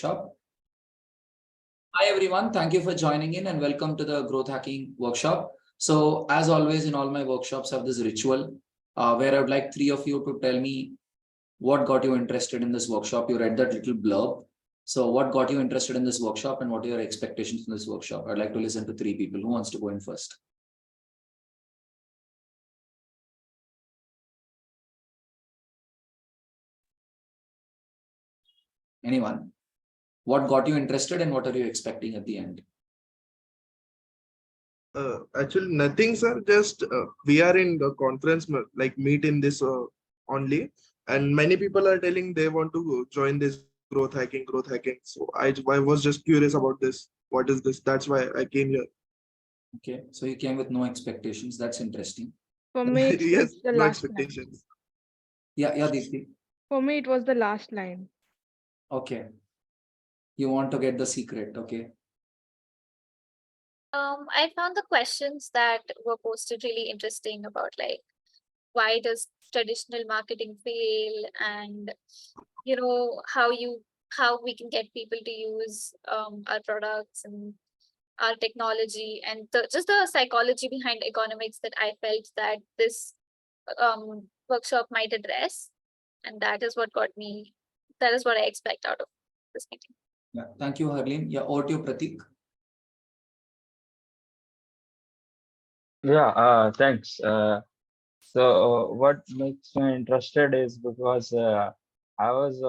workshop. Hi everyone, thank you for joining in and welcome to the growth hacking workshop. So as always in all my workshops I have this ritual where I would like three of you to tell me what got you interested in this workshop. You read that little blurb. So what got you interested in this workshop and what are your expectations from this workshop? I'd like to listen to three people. Who wants to go in first? Anyone? What got you interested and what are you expecting at the end? Actually, nothing, sir. Just we are in the conference, like meet in this only, and many people are telling they want to join this growth hacking, growth hacking. So I was just curious about this. What is this? That's why I came here. Okay, so you came with no expectations. That's interesting. For me, it Yes, was the no last line. expectations. Yeah, Deepthi. For me, it was the last line. Okay. You want to get the secret, okay? I found the questions that were posted really interesting about like why does traditional marketing fail, and how we can get people to use our products and our technology, and just the psychology behind economics that I felt that this workshop might address, and that is what I expect out of this meeting. Yeah, thank you, Harleen. Yeah, over to you, Pratik. Yeah, thanks. So what makes me interested is because I was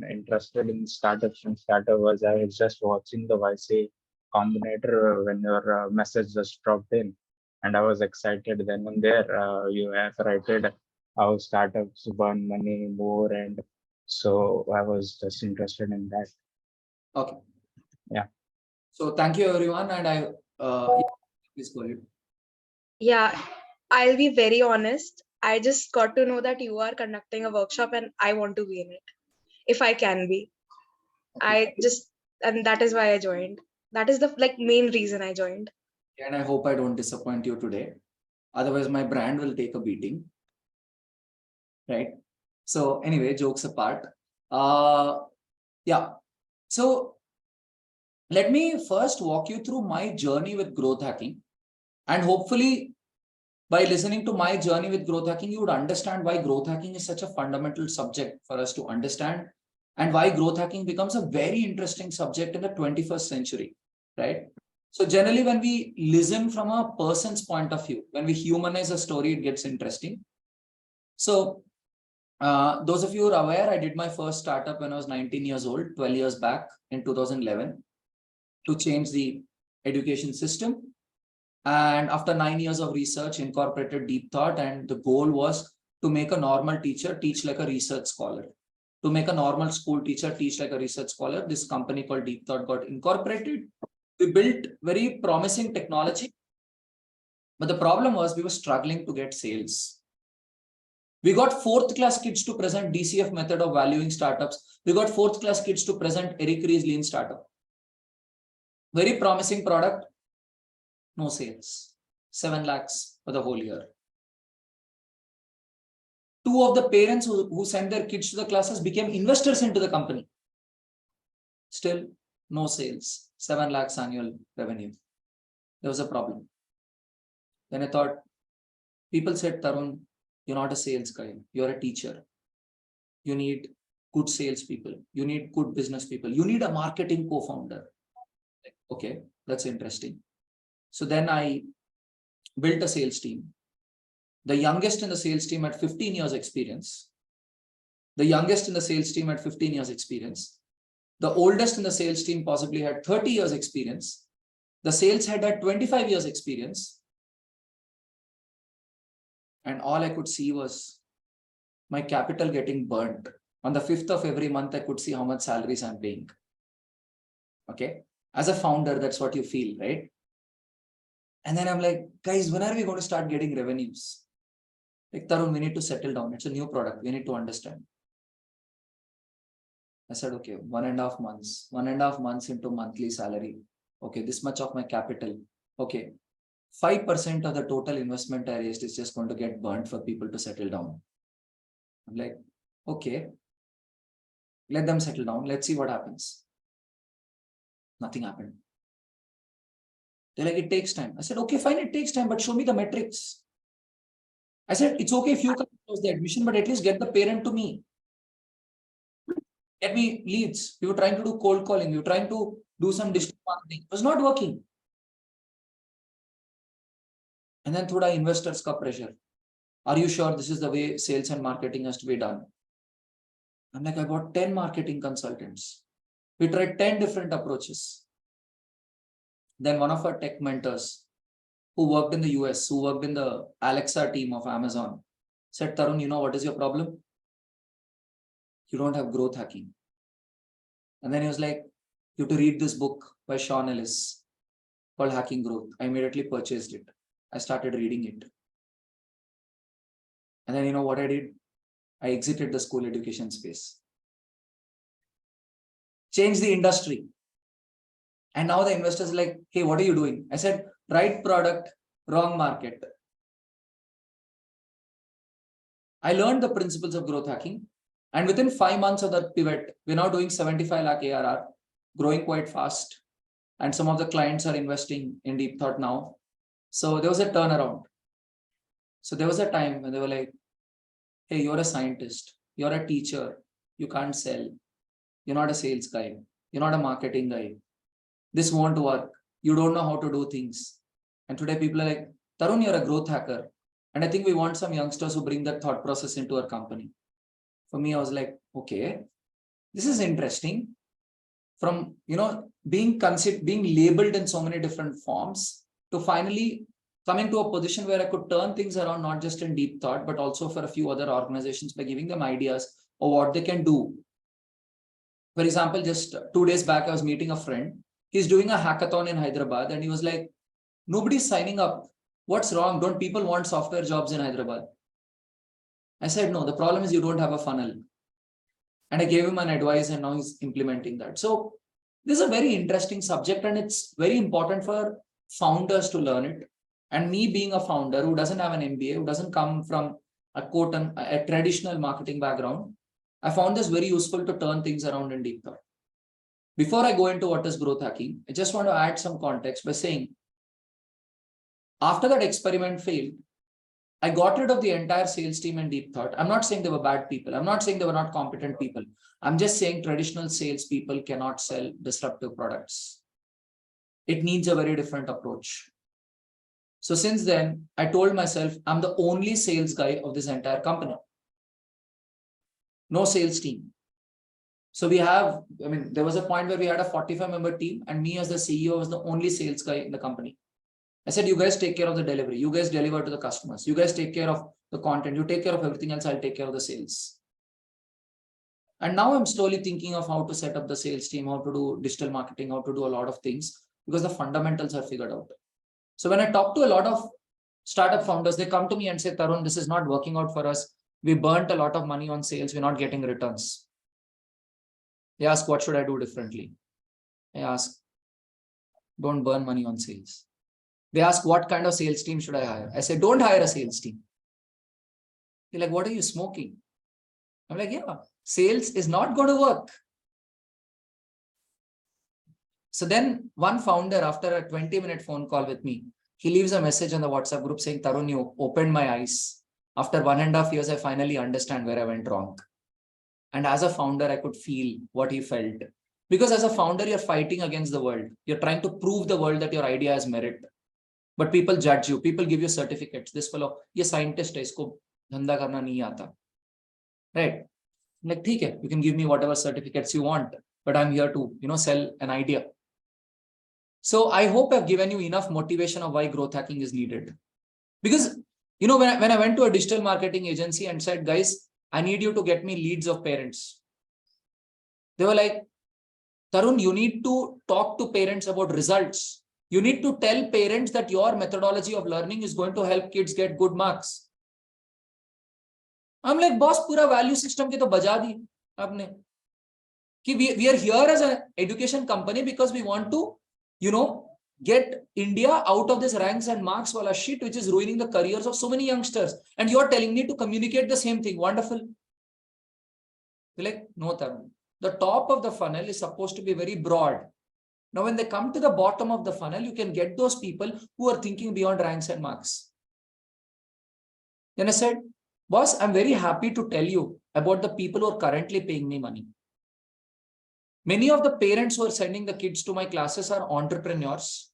interested in startups and startup was I was just watching the YC Combinator when your message just dropped in, and I was excited then and there. You have cited how startups burn money more, and so I was just interested in that. Okay. Yeah. So thank you, everyone, and I please go ahead. Yeah, I'll be very honest. I just got to know that you are conducting a workshop and I want to be in it, if I can be. Okay. And that is why I joined. That is the main reason I joined. And I hope I don't disappoint you today. Otherwise, my brand will take a beating. Right? So anyway, jokes apart. Yeah. So let me first walk you through my journey with growth hacking. And hopefully, by listening to my journey with growth hacking, you would understand why growth hacking is such a fundamental subject for us to understand and why growth hacking becomes a very interesting subject in the 21st century, right? So generally, when we listen from a person's point of view, when we humanize a story, it gets interesting. So those of you who are aware, I did my first startup when I was 19 years old, 12 years back in 2011 to change the education system. And after 9 years of research, incorporated DeepThought, and the goal was to make a normal teacher teach like a research scholar. To make a normal school teacher teach like a research scholar, this company called DeepThought got incorporated. We built very promising technology, but the problem was we were struggling to get sales. We got fourth class kids to present DCF method of valuing startups. We got fourth class kids to present Eric Ries's lean startup. Very promising product. No sales, 7 lakhs for the whole year. Two of the parents who sent their kids to the classes became investors into the company. Still, no sales, 7 lakhs annual revenue. There was a problem. Then I thought, people said, Tarun, you're not a sales guy, you're a teacher. You need good sales people. You need good business people. You need a marketing co-founder. Okay, that's interesting. So then I built a sales team. The youngest in the sales team had 15 years experience. The youngest in the sales team had 15 years experience. The oldest in the sales team possibly had 30 years experience. The sales head had 25 years experience. And all I could see was my capital getting burnt. On the 5th of every month, I could see how much salaries I'm paying. Okay. As a founder, that's what you feel, right? And then I'm like, guys, when are we going to start getting revenues? Like, Tarun, we need to settle down. It's a new product. We need to understand. I said, okay, 1.5 months, 1.5 months into monthly salary. Okay, this much of my capital. Okay, 5% of the total investment I raised is just going to get burnt for people to settle down. I'm like, okay. let them settle down. Let's see what happens. Nothing happened. They're like, it takes time. I said, okay, fine, it takes time, but show me the metrics. I said, it's okay if you can close the admission, but at least get the parent to me. Get me leads. We were trying to do cold calling. We were trying to do some digital marketing. It was not working. And then thoda investors ka pressure. Are you sure this is the way sales and marketing has to be done? I'm like, I got 10 marketing consultants. We tried 10 different approaches. Then one of our tech mentors who worked in the US, who worked in the Alexa team of Amazon, said, Tarun, you know what is your problem? You don't have growth hacking. And then he was like, you have to read this book by Sean Ellis called Hacking Growth. I immediately purchased it. I started reading it. And then you know what I did? I exited the school education space. Changed the industry. And now the investors are like, hey, what are you doing? I said, right product, wrong market. I learned the principles of growth hacking. And within 5 months of that pivot, we're now doing 75 lakh ARR, growing quite fast. And some of the clients are investing in DeepThought now. So there was a turnaround. So there was a time when they were like, hey, you're a scientist, you're a teacher, you can't sell, you're not a sales guy, you're not a marketing guy. This won't work. You don't know how to do things. And today people are like, Tarun, you're a growth hacker. And I think we want some youngsters who bring that thought process into our company. For me, I was like, okay, this is interesting. From, being labeled in so many different forms to finally coming to a position where I could turn things around, not just in DeepThought, but also for a few other organizations by giving them ideas of what they can do. For example, just 2 days back, I was meeting a friend. He's doing a hackathon in Hyderabad and he was like, nobody's signing up. What's wrong? Don't people want software jobs in Hyderabad? I said, no, the problem is you don't have a funnel. And I gave him an advice and now he's implementing that. So this is a very interesting subject and it's very important for founders to learn it. And me being a founder who doesn't have an MBA, who doesn't come from a traditional marketing background, I found this very useful to turn things around in DeepThought. Before I go into what is growth hacking, I just want to add some context by saying, after that experiment failed, I got rid of the entire sales team in DeepThought. I'm not saying they were bad people. I'm not saying they were not competent people. I'm just saying traditional sales people cannot sell disruptive products. It needs a very different approach. So since then, I told myself, I'm the only sales guy of this entire company. No sales team. So we have, there was a point where we had a 45-member team and me as the CEO was the only sales guy in the company. I said, you guys take care of the delivery. You guys deliver to the customers. You guys take care of the content. You take care of everything else. I'll take care of the sales. And now I'm slowly thinking of how to set up the sales team, how to do digital marketing, how to do a lot of things because the fundamentals are figured out. So when I talk to a lot of startup founders, they come to me and say, Tarun, this is not working out for us. We burnt a lot of money on sales. We're not getting returns. They ask, what should I do differently? I ask, don't burn money on sales. They ask, what kind of sales team should I hire? I say, don't hire a sales team. They're like, what are you smoking? I'm like, yeah, sales is not going to work. So then one founder, after a 20-minute phone call with me, he leaves a message on the WhatsApp group saying, Tarun, you opened my eyes. After 1.5 years, I finally understand where I went wrong. And as a founder, I could feel what he felt. Because as a founder, you're fighting against the world. You're trying to prove the world that your idea has merit. But people judge you. People give you certificates. This fellow, ye scientist hai, isko dhanda karna nahi aata. Right? Like, theek hai, you can give me whatever certificates you want, but I'm here to, sell an idea. So I hope I've given you enough motivation of why growth hacking is needed. Because, when I went to a digital marketing agency and said, guys, I need you to get me leads of parents. They were like, Tarun, you need to talk to parents about results. You need to tell parents that your methodology of learning is going to help kids get good marks. I'm like, boss, pura value system ke to baja di aapne. Ki we are here as an education company because we want to, get India out of this ranks and marks wala shit, which is ruining the careers of so many youngsters. And you're telling me to communicate the same thing. Wonderful. We're like, no, Tarun. the top of the funnel is supposed to be very broad. Now, when they come to the bottom of the funnel, you can get those people who are thinking beyond ranks and marks. Then I said, boss, I'm very happy to tell you about the people who are currently paying me money. Many of the parents who are sending the kids to my classes are entrepreneurs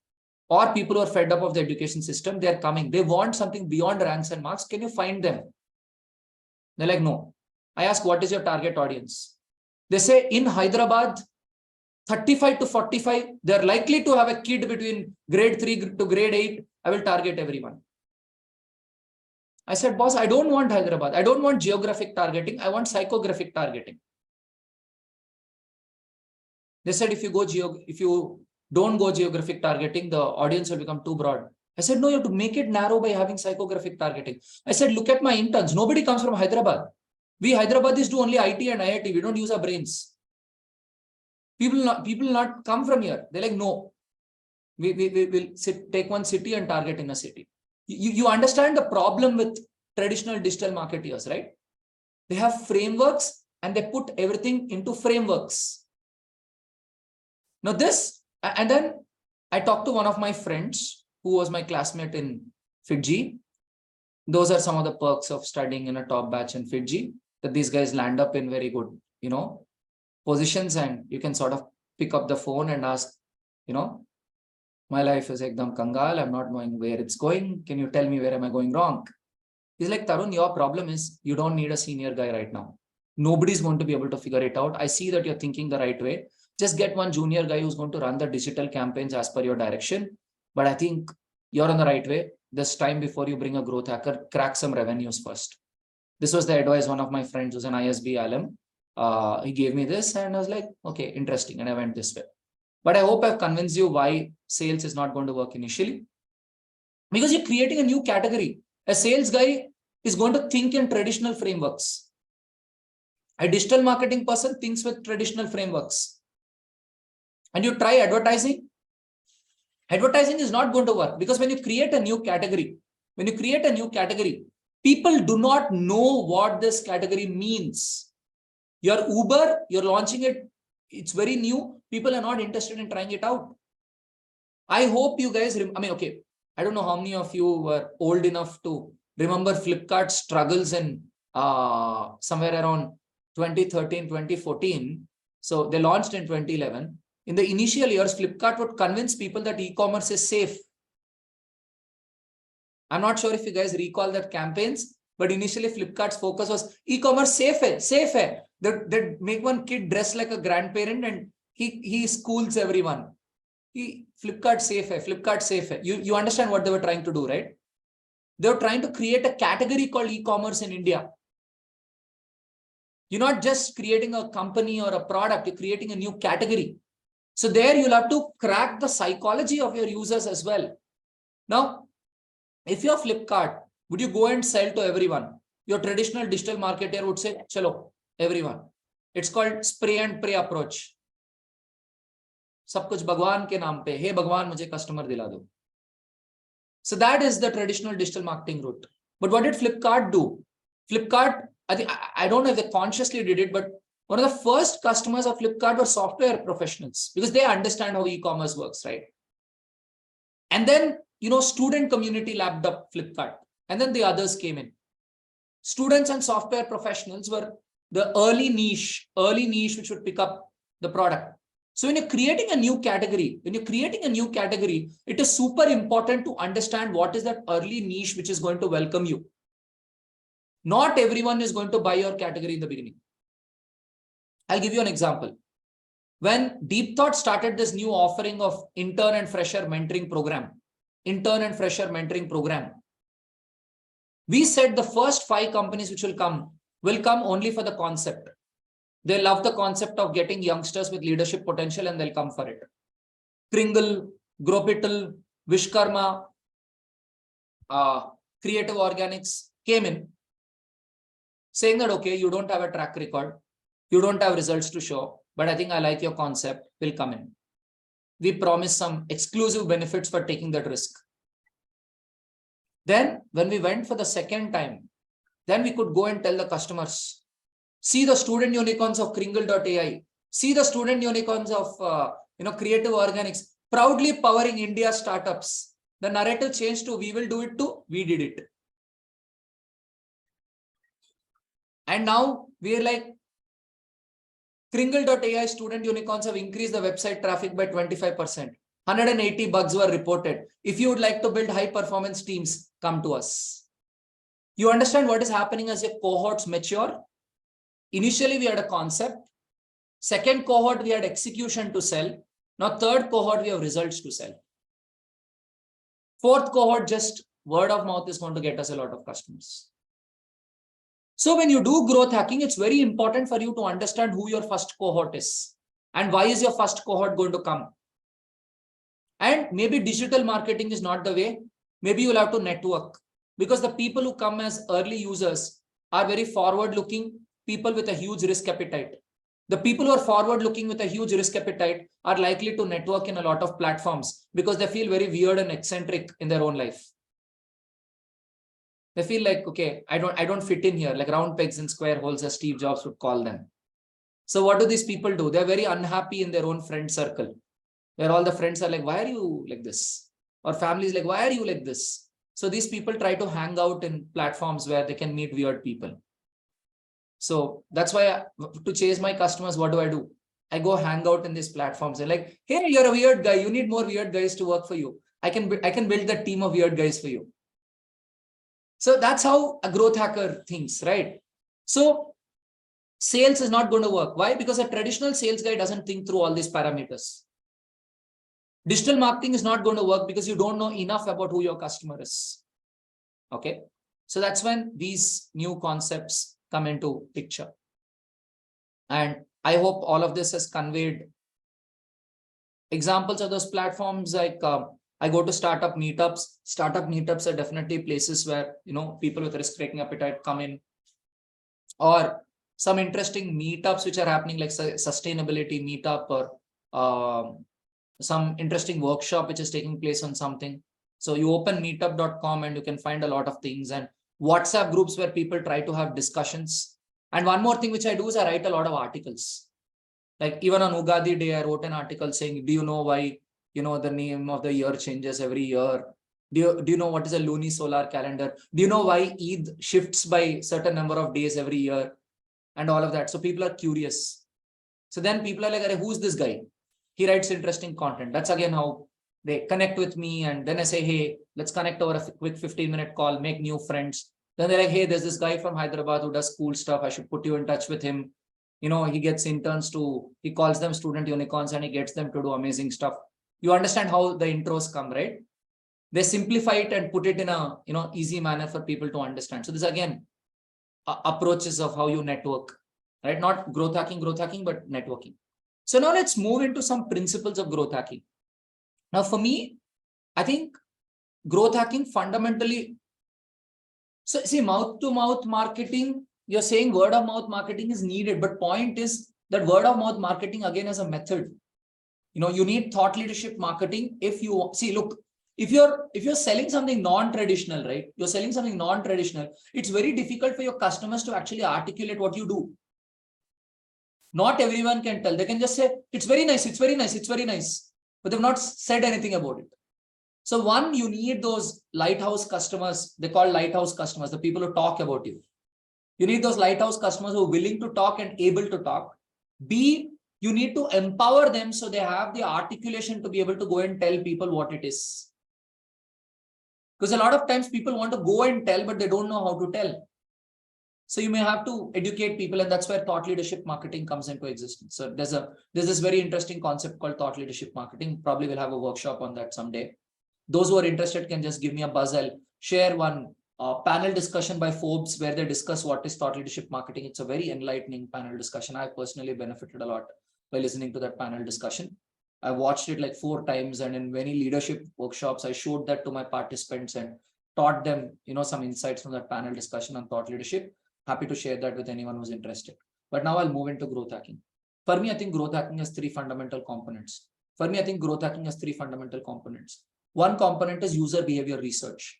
or people who are fed up of the education system. They are coming. They want something beyond ranks and marks. Can you find them? They're like, no. I ask, what is your target audience? They say in Hyderabad, 35 to 45, they're likely to have a kid between grade 3 to grade 8. I will target everyone. I said, boss, I don't want Hyderabad. I don't want geographic targeting. I want psychographic targeting. They said, if you don't go geographic targeting, the audience will become too broad. I said, no, you have to make it narrow by having psychographic targeting. I said, look at my interns. Nobody comes from Hyderabad. We Hyderabadis do only IT and IIT. We don't use our brains. People not come from here. They're like, no, we will take one city and target in a city. You understand the problem with traditional digital marketeers, right? They have frameworks and they put everything into frameworks. Now this, and then I talked to one of my friends who was my classmate in Fiji. Those are some of the perks of studying in a top batch in Fiji, that these guys land up in very good, positions, and you can sort of pick up the phone and ask, my life is ekdam kangal. I'm not knowing where it's going. Can you tell me where am I going wrong? He's like, Tarun, your problem is you don't need a senior guy right now. Nobody's going to be able to figure it out. I see that you're thinking the right way. Just get one junior guy who's going to run the digital campaigns as per your direction. But I think you're on the right way. This time before you bring a growth hacker, crack some revenues first. This was the advice one of my friends who's an ISB alum. He gave me this and I was like, okay, interesting. And I went this way. But I hope I've convinced you why sales is not going to work initially. Because you're creating a new category. A sales guy is going to think in traditional frameworks. A digital marketing person thinks with traditional frameworks. And you try advertising. Advertising is not going to work because when you create a new category, people do not know what this category means. Your Uber, you're launching it. It's very new. People are not interested in trying it out. I hope you guys, I don't know how many of you were old enough to remember Flipkart's struggles in somewhere around 2013, 2014. So they launched in 2011. In the initial years, Flipkart would convince people that e-commerce is safe. I'm not sure if you guys recall that campaigns, but initially Flipkart's focus was e-commerce safe hai. They make one kid dress like a grandparent and he schools everyone. Flipkart safe hai. You understand what they were trying to do, right? They were trying to create a category called e-commerce in India. You're not just creating a company or a product, you're creating a new category. So there you'll have to crack the psychology of your users as well. Now, if you're Flipkart, would you go and sell to everyone? Your traditional digital marketer would say, chalo, everyone. It's called spray and pray approach. Sab kuch Bhagwan ke naam pe. Hey Bhagwan, mujhe customer dila do. So that is the traditional digital marketing route. But what did Flipkart do? Flipkart, I don't know if they consciously did it, but one of the first customers of Flipkart were software professionals because they understand how e-commerce works, right? And then, student community lapped up Flipkart and then the others came in. Students and software professionals were the early niche which would pick up the product. So when you're creating a new category, it is super important to understand what is that early niche which is going to welcome you. Not everyone is going to buy your category in the beginning. I'll give you an example. When DeepThought started this new offering of intern and fresher mentoring program, we said the first 5 companies which will come only for the concept. They love the concept of getting youngsters with leadership potential and they'll come for it. Kringle, Gropital, Vishkarma, Creative Organics came in saying that, okay, you don't have a track record. You don't have results to show, but I think I like your concept. We'll come in. We promise some exclusive benefits for taking that risk. Then when we went for the second time, then we could go and tell the customers, see the student unicorns of Kringle.ai. See the student unicorns of creative organics proudly powering India startups. The narrative changed to we will do it too, we did it. And now we're like, Kringle.ai student unicorns have increased the website traffic by 25%. 180 bugs were reported. If you would like to build high performance teams, come to us. You understand what is happening as your cohorts mature? Initially, we had a concept. Second cohort, we had execution to sell. Now, third cohort, we have results to sell. Fourth cohort, just word of mouth is going to get us a lot of customers. So when you do growth hacking, it's very important for you to understand who your first cohort is and why is your first cohort going to come. And maybe digital marketing is not the way. Maybe you'll have to network, because the people who come as early users are very forward-looking people with a huge risk appetite. The people who are forward-looking with a huge risk appetite are likely to network in a lot of platforms because they feel very weird and eccentric in their own life. They feel like, okay, I don't fit in here, like round pegs in square holes, as Steve Jobs would call them. So what do these people do? They're very unhappy in their own friend circle, where all the friends are like, why are you like this? Or families like, why are you like this? So these people try to hang out in platforms where they can meet weird people. So that's why to chase my customers, what do? I go hang out in these platforms and like, hey, you're a weird guy. You need more weird guys to work for you. I can build that team of weird guys for you. So that's how a growth hacker thinks, right? So sales is not going to work. Why? Because a traditional sales guy doesn't think through all these parameters. Digital marketing is not going to work because you don't know enough about who your customer is. Okay. So that's when these new concepts come into picture. And I hope all of this has conveyed examples of those platforms. Like I go to startup meetups. Startup meetups are definitely places where, people with risk-taking appetite come in, or some interesting meetups which are happening, like sustainability meetup, or some interesting workshop which is taking place on something. So you open meetup.com and you can find a lot of things, and WhatsApp groups where people try to have discussions. And one more thing which I do is I write a lot of articles. Like even on Ugadi Day, I wrote an article saying, do you know why, the name of the year changes every year? Do you know what is a lunisolar calendar? Do you know why Eid shifts by certain number of days every year? And all of that. So people are curious. So then people are like, who's this guy? He writes interesting content. That's again how they connect with me. And then I say, hey, let's connect over a quick 15-minute call, make new friends. Then they're like, hey, there's this guy from Hyderabad who does cool stuff. I should put you in touch with him. He gets interns he calls them student unicorns, and he gets them to do amazing stuff. You understand how the intros come, right? They simplify it and put it in a, easy manner for people to understand. So this again, approaches of how you network, right? Not growth hacking, but networking. So now let's move into some principles of growth hacking. Now for me, I think growth hacking fundamentally, so see, mouth-to-mouth marketing, you're saying word of mouth marketing is needed, but point is that word of mouth marketing again is a method. You need thought leadership marketing. If you see, look, if you're selling something non-traditional, right? You're selling something non-traditional, it's very difficult for your customers to actually articulate what you do. Not everyone can tell. They can just say, it's very nice, it's very nice, it's very nice, but they've not said anything about it. So one, you need those lighthouse customers. They call lighthouse customers, the people who talk about you. You need those lighthouse customers who are willing to talk and able to talk. B, you need to empower them so they have the articulation to be able to go and tell people what it is. Because a lot of times people want to go and tell, but they don't know how to tell. So you may have to educate people, and that's where thought leadership marketing comes into existence. So there's this very interesting concept called thought leadership marketing. Probably we'll have a workshop on that someday. Those who are interested can just give me a buzz. I'll share one panel discussion by Forbes where they discuss what is thought leadership marketing. It's a very enlightening panel discussion. I personally benefited a lot by listening to that panel discussion. I watched it like 4 times, and in many leadership workshops, I showed that to my participants and taught them, some insights from that panel discussion on thought leadership. Happy to share that with anyone who's interested. But now I'll move into growth hacking. For me, I think growth hacking has 3 fundamental components. One component is user behavior research,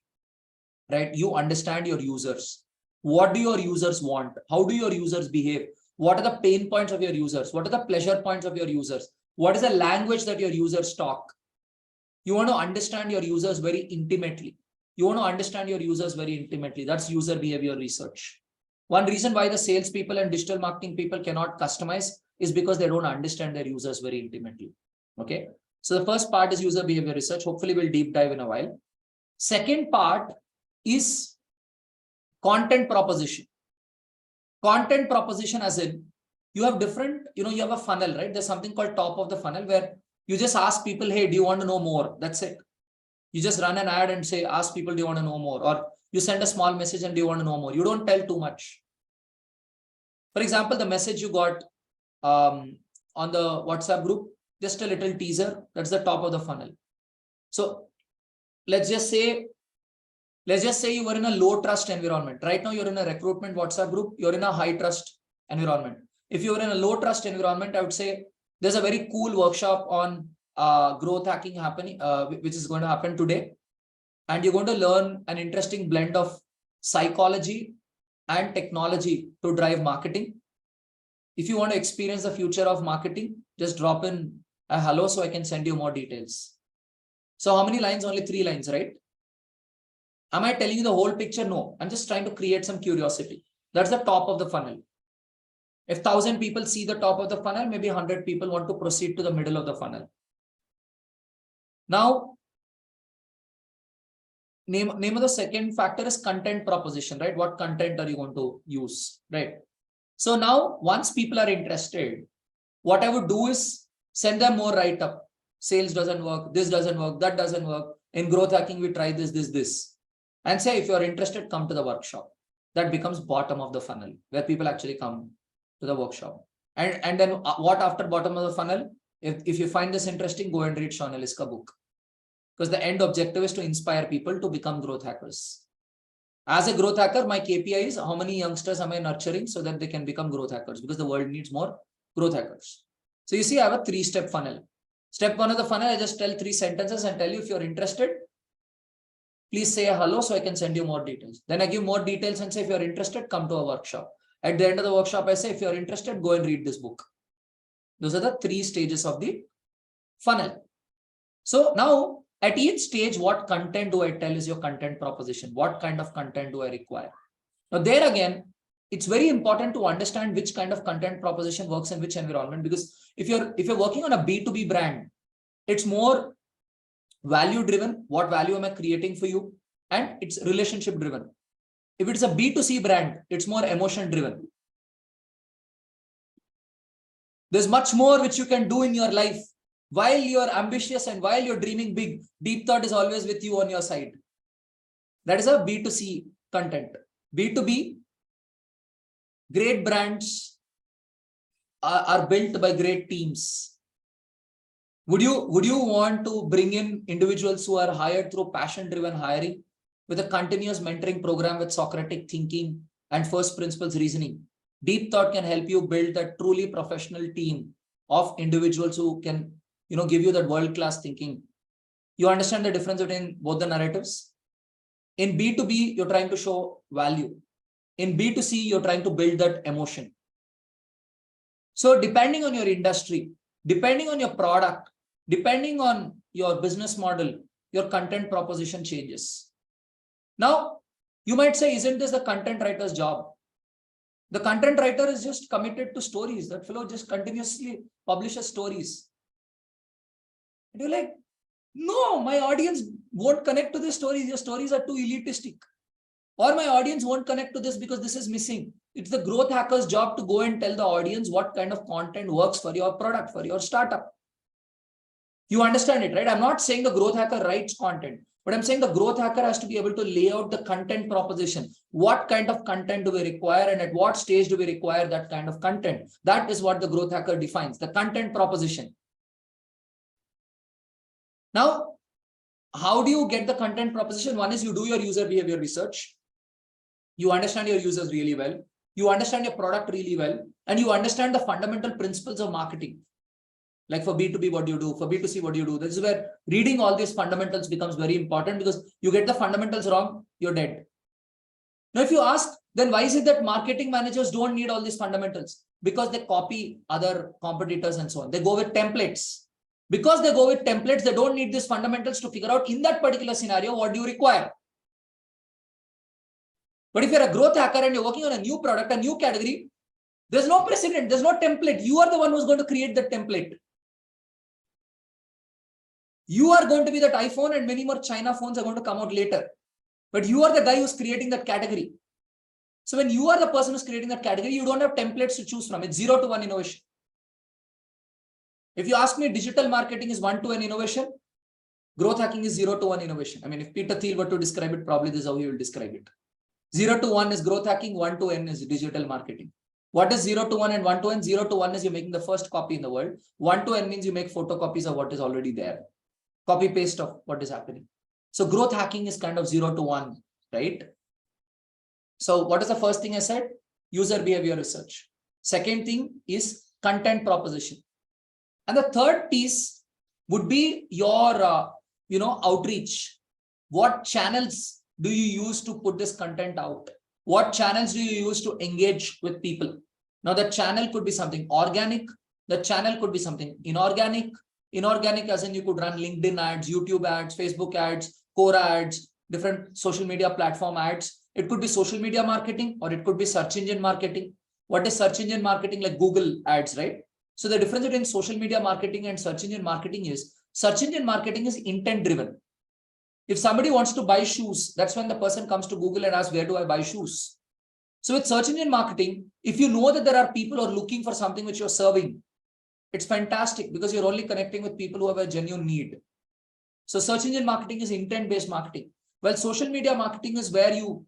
right? You understand your users. What do your users want? How do your users behave? What are the pain points of your users? What are the pleasure points of your users? What is the language that your users talk? You want to understand your users very intimately. That's user behavior research. One reason why the salespeople and digital marketing people cannot customize is because they don't understand their users very intimately. Okay. So the first part is user behavior research. Hopefully we'll deep dive in a while. Second part is content proposition. Content proposition as in you have different, you have a funnel, right? There's something called top of the funnel where you just ask people, hey, do you want to know more? That's it. You just run an ad and say, ask people, do you want to know more? Or you send a small message and do you want to know more? You don't tell too much. For example, the message you got on the WhatsApp group, just a little teaser, that's the top of the funnel. So let's just say you were in a low trust environment. Right now, you're in a recruitment WhatsApp group, you're in a high trust environment. If you were in a low trust environment, I would say there's a very cool workshop on growth hacking happening, which is going to happen today. And you're going to learn an interesting blend of psychology and technology to drive marketing. If you want to experience the future of marketing, just drop in a hello so I can send you more details. So how many lines? Only 3 lines, right? Am I telling you the whole picture? No, I'm just trying to create some curiosity. That's the top of the funnel. If 1,000 people see the top of the funnel, maybe 100 people want to proceed to the middle of the funnel. Now, name of the second factor is content proposition, right? What content are you going to use, right? So now, once people are interested, what I would do is send them more write-up. Sales doesn't work, this doesn't work, that doesn't work. In growth hacking, we try this. And say, if you're interested, come to the workshop. That becomes bottom of the funnel, where people actually come to the workshop. And then what after bottom of the funnel? If you find this interesting, go and read Sean Ellis' book. Because the end objective is to inspire people to become growth hackers. As a growth hacker, my KPI is how many youngsters am I nurturing so that they can become growth hackers, because the world needs more growth hackers. So you see, I have a 3-step funnel. Step 1 of the funnel, I just tell 3 sentences and tell you, if you're interested, please say a hello so I can send you more details. Then I give more details and say, if you're interested, come to a workshop. At the end of the workshop, I say, if you're interested, go and read this book. Those are the 3 stages of the funnel. So now, at each stage, what content do I tell is your content proposition? What kind of content do I require? Now, there again, it's very important to understand which kind of content proposition works in which environment, because if you're working on a B2B brand, it's more value driven. What value am I creating for you? And it's relationship driven. If it's a B2C brand, it's more emotion driven. There's much more which you can do in your life. While you're ambitious and while you're dreaming big, DeepThought is always with you on your side. That is a B2C content. B2B, great brands are built by great teams. Would you want to bring in individuals who are hired through passion-driven hiring with a continuous mentoring program with Socratic thinking and first principles reasoning? DeepThought can help you build a truly professional team of individuals who can give you that world-class thinking. You understand the difference between both the narratives? In B2B, you're trying to show value. In B2C, you're trying to build that emotion. So depending on your industry, depending on your product, depending on your business model, your content proposition changes. Now, you might say, isn't this the content writer's job? The content writer is just committed to stories. That fellow just continuously publishes stories. And you're like, no, my audience won't connect to the stories. Your stories are too elitistic. Or my audience won't connect to this because this is missing. It's the growth hacker's job to go and tell the audience what kind of content works for your product, for your startup. You understand it, right? I'm not saying the growth hacker writes content, but I'm saying the growth hacker has to be able to lay out the content proposition. What kind of content do we require and at what stage do we require that kind of content? That is what the growth hacker defines, the content proposition. Now, how do you get the content proposition? One is you do your user behavior research. You understand your users really well. You understand your product really well. And you understand the fundamental principles of marketing. Like for B2B, what do you do? For B2C, what do you do? This is where reading all these fundamentals becomes very important, because you get the fundamentals wrong, you're dead. Now, if you ask, then why is it that marketing managers don't need all these fundamentals? because they copy other competitors and so on. They go with templates. Because they go with templates, they don't need these fundamentals to figure out in that particular scenario, what do you require? But if you're a growth hacker and you're working on a new product, a new category, there's no precedent, there's no template. You are the one who's going to create the template. You are going to be that iPhone, and many more China phones are going to come out later. But you are the guy who's creating that category. So when you are the person who's creating that category, you don't have templates to choose from. It's 0 to 1 innovation. If you ask me, digital marketing is 1 to 1 innovation. Growth hacking is 0 to 1 innovation. I mean, if Peter Thiel were to describe it, probably this is how he will describe it. 0 to 1 is growth hacking, 1 to N is digital marketing. What is 0 to 1 and 1 to N? 0 to 1 is you're making the first copy in the world. 1 to N means you make photocopies of what is already there. Copy paste of what is happening. So growth hacking is kind of 0 to 1, right? So what is the first thing I said? User behavior research. Second thing is content proposition. And the third piece would be your, outreach. What channels do you use to put this content out? What channels do you use to engage with people? Now, the channel could be something organic. The channel could be something inorganic. Inorganic as in you could run LinkedIn ads, YouTube ads, Facebook ads, Quora ads, different social media platform ads. It could be social media marketing, or it could be search engine marketing. What is search engine marketing? Like Google ads, right? So the difference between social media marketing and search engine marketing is search engine marketing is intent driven. If somebody wants to buy shoes, that's when the person comes to Google and asks, where do I buy shoes? So with search engine marketing, if you know that there are people who are looking for something which you're serving, it's fantastic because you're only connecting with people who have a genuine need. So search engine marketing is intent-based marketing. Well, social media marketing is where you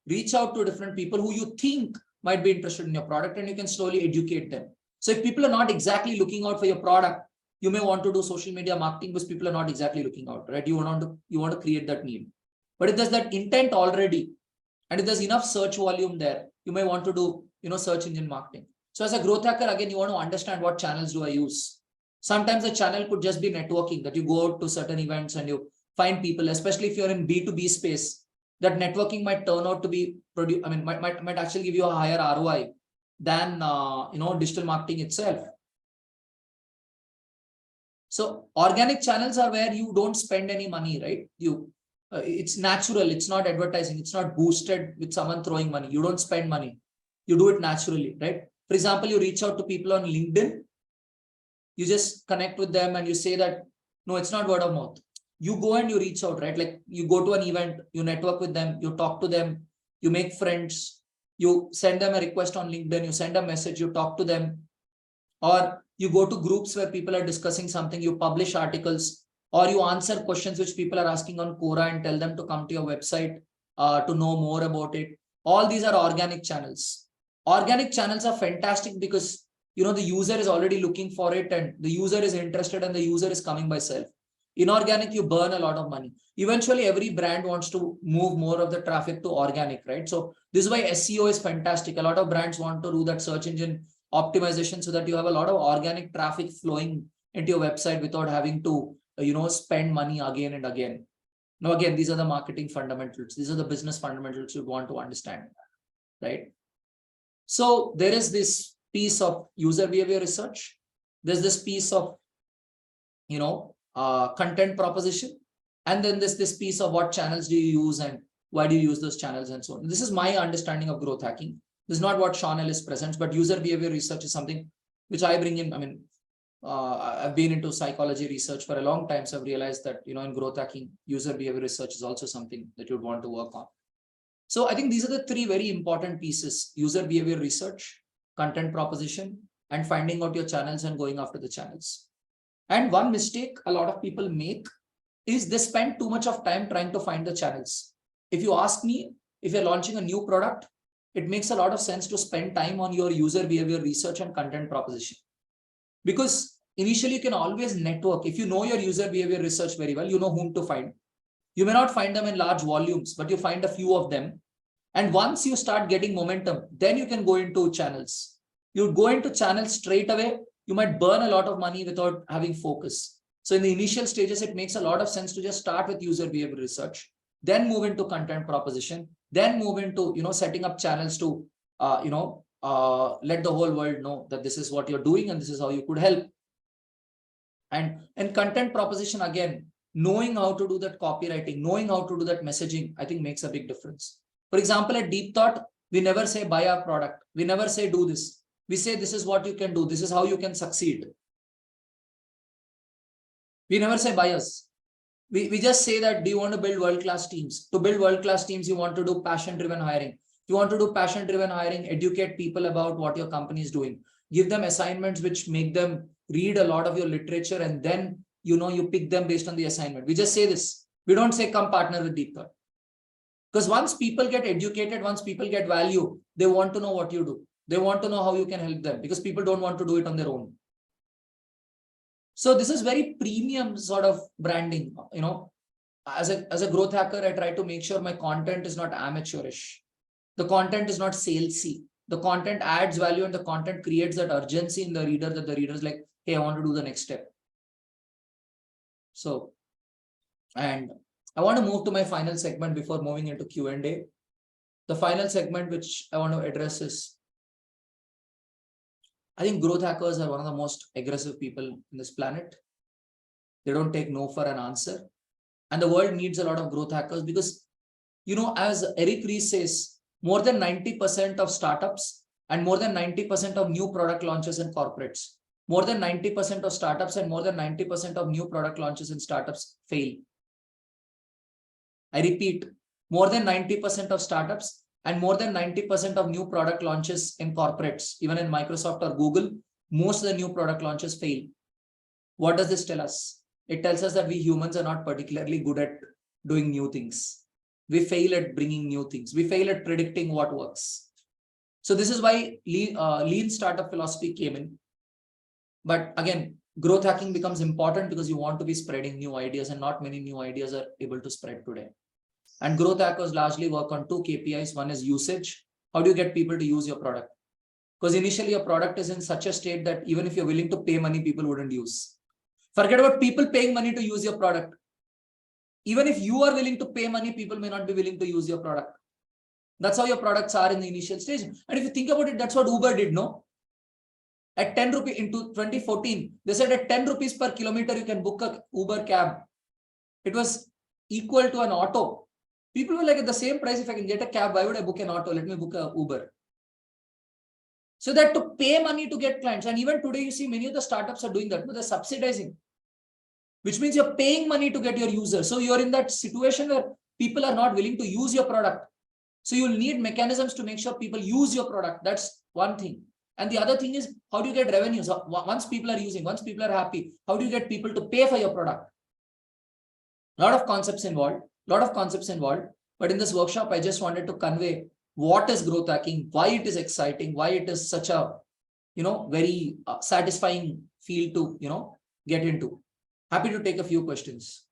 reach out to different people who you think might be interested in your product, and you can slowly educate them. So if people are not exactly looking out for your product, you may want to do social media marketing because people are not exactly looking out, right? You want to create that need. But if there's that intent already, and if there's enough search volume there, you may want to do, search engine marketing. So as a growth hacker, again, you want to understand what channels do I use. Sometimes the channel could just be networking, that you go out to certain events and you find people, especially if you're in B2B space, that networking might turn out to be, might actually give you a higher ROI than, digital marketing itself. So organic channels are where you don't spend any money, right? It's natural. It's not advertising. It's not boosted with someone throwing money. You don't spend money. You do it naturally, right? For example, you reach out to people on LinkedIn. You just connect with them and you say that, no, it's not word of mouth. You go and you reach out, right? Like you go to an event, you network with them, you talk to them, you make friends, you send them a request on LinkedIn, you send a message, you talk to them, or you go to groups where people are discussing something, you publish articles, or you answer questions which people are asking on Quora and tell them to come to your website to know more about it. All these are organic channels. Organic channels are fantastic because the user is already looking for it and the user is interested and the user is coming by self. Inorganic, you burn a lot of money. Eventually, every brand wants to move more of the traffic to organic, right? So this is why SEO is fantastic. A lot of brands want to do that search engine optimization so that you have a lot of organic traffic flowing into your website without having to, spend money again and again. Now, again, these are the marketing fundamentals. These are the business fundamentals you want to understand, right? So there is this piece of user behavior research. There's this piece of, content proposition. And then there's this piece of what channels do you use and why do you use those channels and so on. This is my understanding of growth hacking. This is not what Sean Ellis presents, but user behavior research is something which I bring in. I've been into psychology research for a long time. So I've realized that, in growth hacking, user behavior research is also something that you'd want to work on. So I think these are the three very important pieces: user behavior research, content proposition, and finding out your channels and going after the channels. And one mistake a lot of people make is they spend too much of time trying to find the channels. If you ask me, if you're launching a new product, it makes a lot of sense to spend time on your user behavior research and content proposition. Because initially you can always network. If you know your user behavior research very well, you know whom to find. You may not find them in large volumes, but you find a few of them. And once you start getting momentum, then you can go into channels. You go into channels straight away, you might burn a lot of money without having focus. So in the initial stages, it makes a lot of sense to just start with user behavior research, then move into content proposition, then move into, setting up channels to let the whole world know that this is what you're doing and this is how you could help. And content proposition, again, knowing how to do that copywriting, knowing how to do that messaging, I think makes a big difference. For example, at DeepThought, we never say buy our product. We never say do this. We say this is what you can do. This is how you can succeed. We never say buy us. We just say that, do you want to build world-class teams? To build world-class teams, you want to do passion-driven hiring. You want to do passion-driven hiring, educate people about what your company is doing. Give them assignments which make them read a lot of your literature, and then you pick them based on the assignment. We just say this. We don't say come partner with DeepThought. Because once people get educated, once people get value, they want to know what you do. They want to know how you can help them, because people don't want to do it on their own. So this is very premium sort of branding. As a growth hacker, I try to make sure my content is not amateurish. The content is not salesy. The content adds value, and the content creates that urgency in the reader, that the reader is like, hey, I want to do the next step. So, and I want to move to my final segment before moving into Q&A. The final segment which I want to address is, I think growth hackers are one of the most aggressive people in this planet. They don't take no for an answer. And the world needs a lot of growth hackers because, as Eric Ries says, more than 90% of startups and more than 90% of new product launches in corporates, more than 90% of startups and more than 90% of new product launches in startups fail. I repeat, more than 90% of startups and more than 90% of new product launches in corporates, even in Microsoft or Google, most of the new product launches fail. What does this tell us? It tells us that we humans are not particularly good at doing new things. We fail at bringing new things. We fail at predicting what works. So this is why lean startup philosophy came in. But again, growth hacking becomes important because you want to be spreading new ideas, and not many new ideas are able to spread today. And growth hackers largely work on two KPIs. One is usage. How do you get people to use your product? Because initially your product is in such a state that even if you're willing to pay money, people wouldn't use. Forget about people paying money to use your product. Even if you are willing to pay money, people may not be willing to use your product. That's how your products are in the initial stage. And if you think about it, that's what Uber did, no? At 10 rupees into 2014, they said at 10 rupees per kilometer, you can book a Uber cab. It was equal to an auto. People were like, at the same price, if I can get a cab, why would I book an auto? Let me book a Uber. So that to pay money to get clients. And even today, you see many of the startups are doing that, but they're subsidizing, which means you're paying money to get your users. So you're in that situation where people are not willing to use your product. So you'll need mechanisms to make sure people use your product. That's one thing. And the other thing is, how do you get revenues? Once people are using, once people are happy, how do you get people to pay for your product? A lot of concepts involved. But in this workshop, I just wanted to convey what is growth hacking, why it is exciting, why it is such a, very satisfying field to, get into. Happy to take a few questions.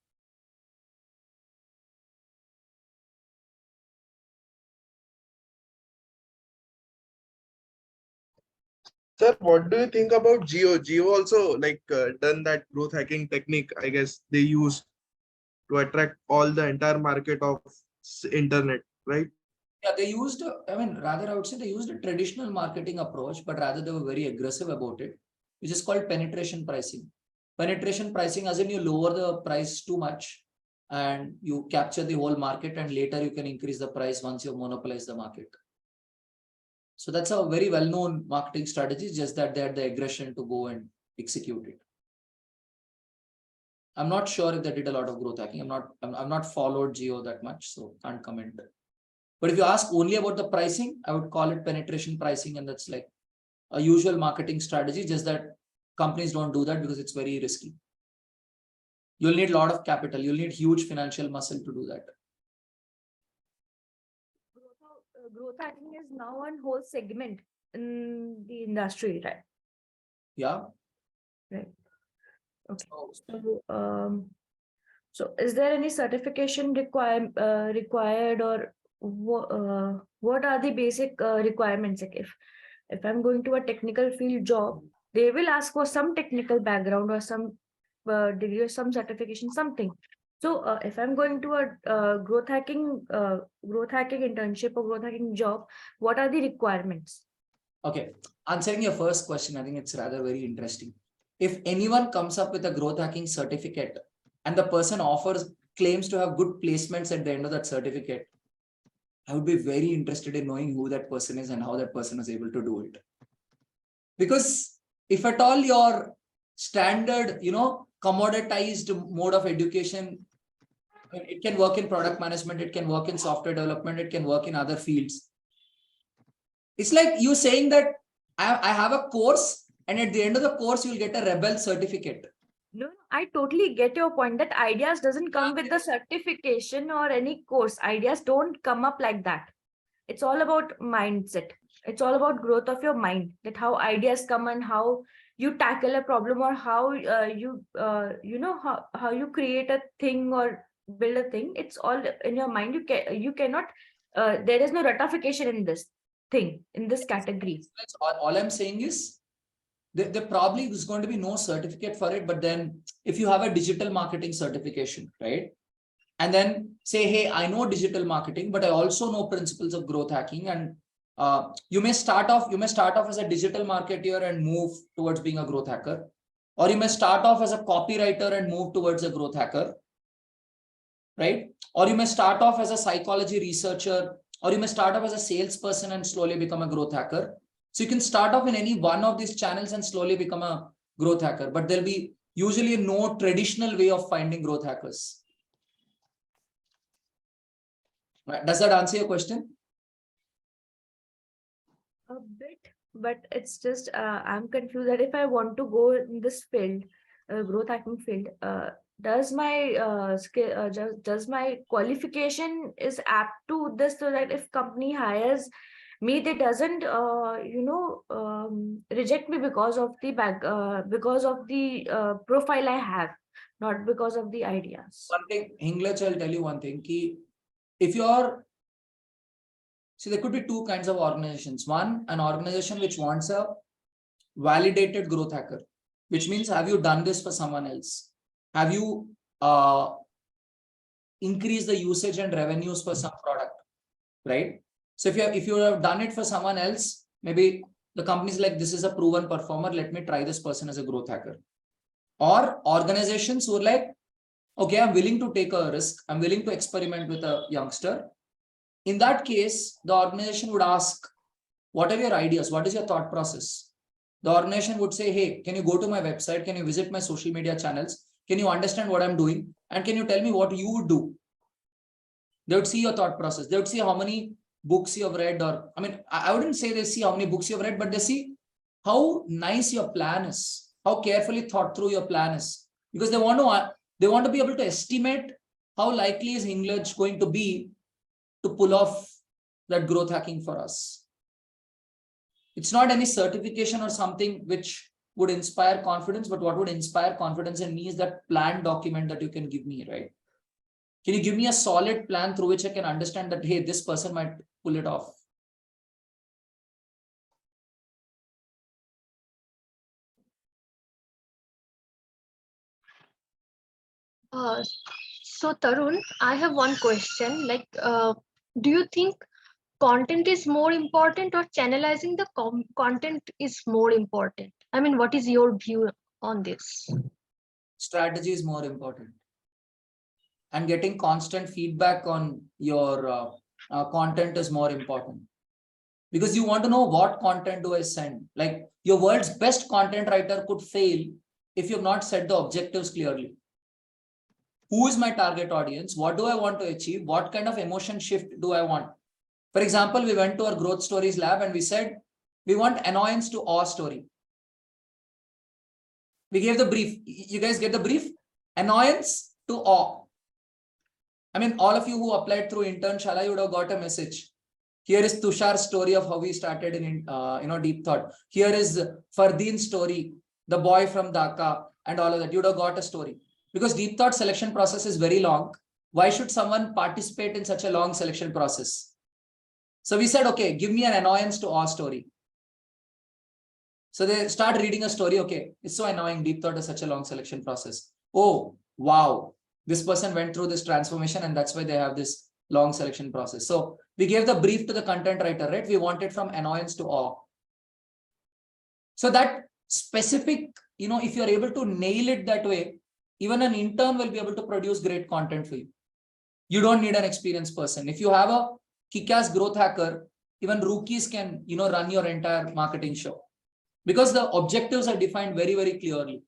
Sir, what do you think about Geo? Geo also done that growth hacking technique, I guess they use to attract all the entire market of internet, right? Yeah, they used, I would say they used a traditional marketing approach, but rather they were very aggressive about it, which is called penetration pricing. Penetration pricing, as in you lower the price too much and you capture the whole market, and later you can increase the price once you monopolize the market. So that's a very well-known marketing strategy, just that they had the aggression to go and execute it. I'm not sure if they did a lot of growth hacking. I've not followed Geo that much, so can't comment. But if you ask only about the pricing, I would call it penetration pricing, and that's like a usual marketing strategy, just that companies don't do that because it's very risky. You'll need a lot of capital. You'll need huge financial muscle to do that. Growth hacking is now one whole segment in the industry, right? Yeah. Right. Okay. So is there any certification required, or what are the basic requirements? Like if I'm going to a technical field job, they will ask for some technical background or some degree or some certification, something. So if I'm going to a growth hacking internship or growth hacking job, what are the requirements? Okay, answering your first question, I think it's rather very interesting. If anyone comes up with a growth hacking certificate and the person claims to have good placements at the end of that certificate, I would be very interested in knowing who that person is and how that person is able to do it. Because if at all your standard, commoditized mode of education, it can work in product management, it can work in software development, it can work in other fields. It's like you saying that I have a course and at the end of the course, you'll get a rebel certificate. No, I totally get your point that ideas doesn't come with the certification or any course. Ideas don't come up like that. It's all about mindset. It's all about growth of your mind, that how ideas come and how you tackle a problem, or how how you create a thing or build a thing. It's all in your mind. You cannot, there is no ratification in this thing, in this category. That's all I'm saying is there probably is going to be no certificate for it. But then if you have a digital marketing certification, right? And then say, hey, I know digital marketing, but I also know principles of growth hacking. And you may start off as a digital marketer and move towards being a growth hacker. Or you may start off as a copywriter and move towards a growth hacker, right? Or you may start off as a psychology researcher, or you may start off as a salesperson and slowly become a growth hacker. So you can start off in any one of these channels and slowly become a growth hacker, but there'll be usually no traditional way of finding growth hackers. Does that answer your question? A bit, but it's just I'm confused that if I want to go in this field, growth hacking field, does my skill, does my qualification is apt to this, so that if company hires me, they doesn't reject me because of the profile I have, not because of the ideas. One thing, Hinglech, I'll tell you one thing. If you're, see, there could be two kinds of organizations. One, an organization which wants a validated growth hacker, which means, have you done this for someone else? Have you increased the usage and revenues for some product, right? So if you have done it for someone else, maybe the company's like, this is a proven performer, let me try this person as a growth hacker. Or organizations who are like, okay, I'm willing to take a risk, I'm willing to experiment with a youngster. In that case, the organization would ask, what are your ideas? What is your thought process? The organization would say, hey, can you go to my website? Can you visit my social media channels? Can you understand what I'm doing? And can you tell me what you would do? They would see your thought process. They would see how many books you have read, or, I mean, I wouldn't say they see how many books you have read, but they see how nice your plan is, how carefully thought through your plan is, because they want to be able to estimate how likely is Hinglech going to be to pull off that growth hacking for us. It's not any certification or something which would inspire confidence, but what would inspire confidence in me is that plan document that you can give me, right? Can you give me a solid plan through which I can understand that, hey, this person might pull it off? So Tarun, I have one question. Like, do you think content is more important or channelizing the content is more important? I mean, what is your view on this? Strategy is more important. And getting constant feedback on your content is more important. Because you want to know what content do I send. Like, your world's best content writer could fail if you've not set the objectives clearly. Who is my target audience? What do I want to achieve? What kind of emotion shift do I want? For example, we went to our growth stories lab and we said, we want annoyance to awe story. We gave the brief. You guys get the brief? Annoyance to awe. I mean, all of you who applied through Internshala, you would have got a message. Here is Tushar's story of how we started in DeepThought. Here is Fardeen's story, the boy from Dhaka, and all of that. You would have got a story. Because DeepThought selection process is very long. Why should someone participate in such a long selection process? So we said, okay, give me an annoyance to awe story. So they start reading a story. Okay, it's so annoying. DeepThought is such a long selection process. Oh, wow. This person went through this transformation, and that's why they have this long selection process. So we gave the brief to the content writer, right? We want it from annoyance to awe. So that specific, if you're able to nail it that way, even an intern will be able to produce great content for you. You don't need an experienced person. If you have a kick-ass growth hacker, even rookies can, run your entire marketing show, because the objectives are defined very, very clearly.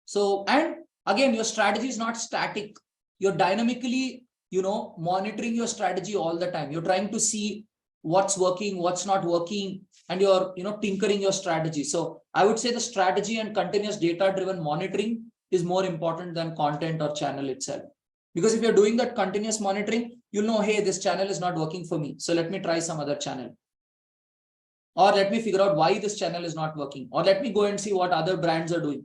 So, and again, your strategy is not static. You're dynamically, monitoring your strategy all the time. You're trying to see what's working, what's not working, and you're, tinkering your strategy. So I would say the strategy and continuous data-driven monitoring is more important than content or channel itself. Because if you're doing that continuous monitoring, you'll know, hey, this channel is not working for me, so let me try some other channel. Or let me figure out why this channel is not working. Or let me go and see what other brands are doing.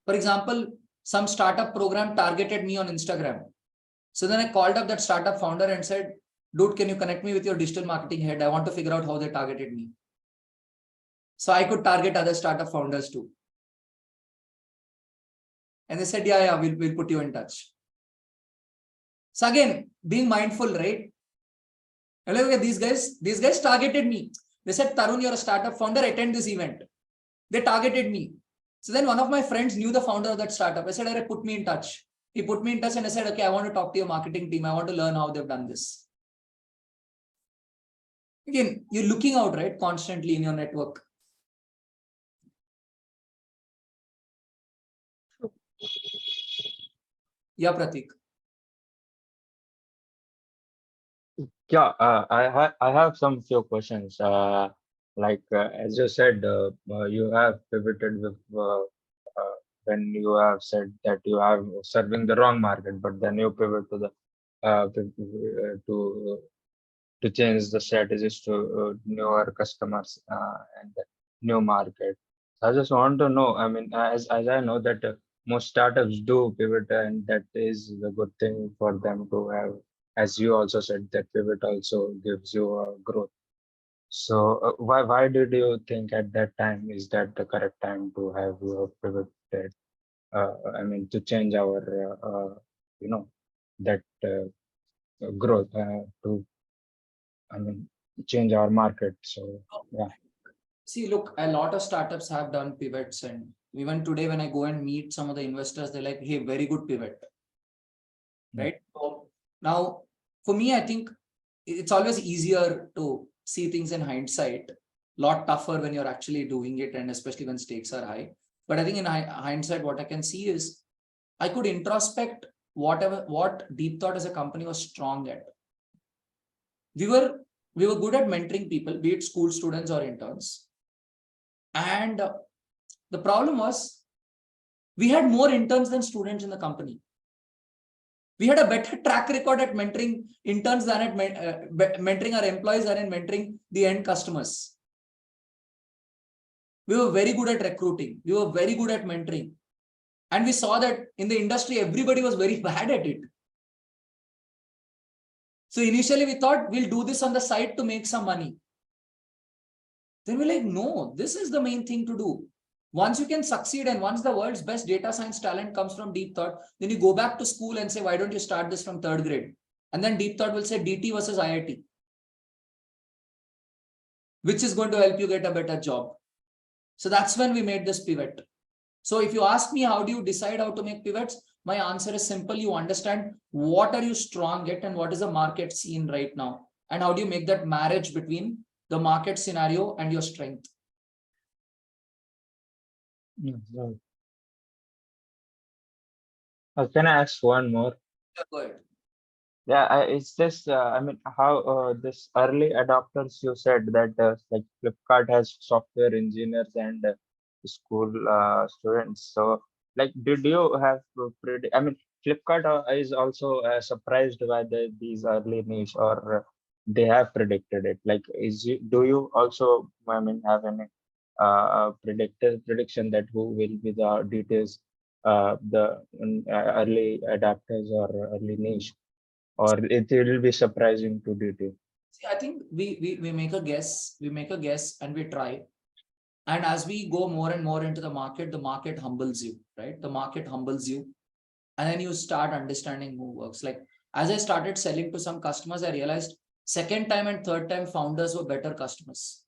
For example, some startup program targeted me on Instagram. So then I called up that startup founder and said, dude, can you connect me with your digital marketing head? I want to figure out how they targeted me. So I could target other startup founders too. And they said, yeah, we'll put you in touch. So again, being mindful, right? And look at these guys targeted me. They said, Tarun, you're a startup founder, attend this event. They targeted me. So then one of my friends knew the founder of that startup. I said, Arey, put me in touch. He put me in touch and I said, okay, I want to talk to your marketing team. I want to learn how they've done this. Again, you're looking out, right? Constantly in your network. Yeah, Pratik. Yeah, I have some few questions. As you said, you have pivoted with when you have said that you are serving the wrong market, but then you pivot to the to change the strategies to newer customers and the new market. So I just want to know. I mean, as I know that most startups do pivot, and that is the good thing for them to have. As you also said, that pivot also gives you growth. So why did you think at that time is that the correct time to have pivoted? I mean, to change our that growth to, I mean, change our market. So yeah. See, look, a lot of startups have done pivots, and even today when I go and meet some of the investors, they're like, hey, very good pivot. Right? So now, for me, I think it's always easier to see things in hindsight. A lot tougher when you're actually doing it, and especially when stakes are high. But I think in hindsight, what I can see is I could introspect what DeepThought as a company was strong at. We were good at mentoring people, be it school students or interns. And the problem was we had more interns than students in the company. We had a better track record at mentoring interns than at mentoring our employees than in mentoring the end customers. We were very good at recruiting. We were very good at mentoring. And we saw that in the industry, everybody was very bad at it. So initially we thought we'll do this on the side to make some money. Then we're like, no, this is the main thing to do. Once you can succeed, and once the world's best data science talent comes from DeepThought, then you go back to school and say, why don't you start this from 3rd grade? And then DeepThought will say DT versus IIT, which is going to help you get a better job. So that's when we made this pivot. So if you ask me, how do you decide how to make pivots? My answer is simple. You understand what are you strong at and what is the market scene right now? And how do you make that marriage between the market scenario and your strength? Can I ask one more? Go ahead. Yeah, it's this. I mean, how this early adopters? You said that like Flipkart has software engineers and school students. So, like, did you have to predict? I mean, Flipkart is also surprised by these early niche, or they have predicted it. Like, do you also? I mean, have any prediction that who will be the details, the early adapters or early niche? Or it will be surprising to DT? See, I think we make a guess, and we try. And as we go more and more into the market humbles you, right? The market humbles you. And then you start understanding who works. Like as I started selling to some customers, I realized second time and third time founders were better customers.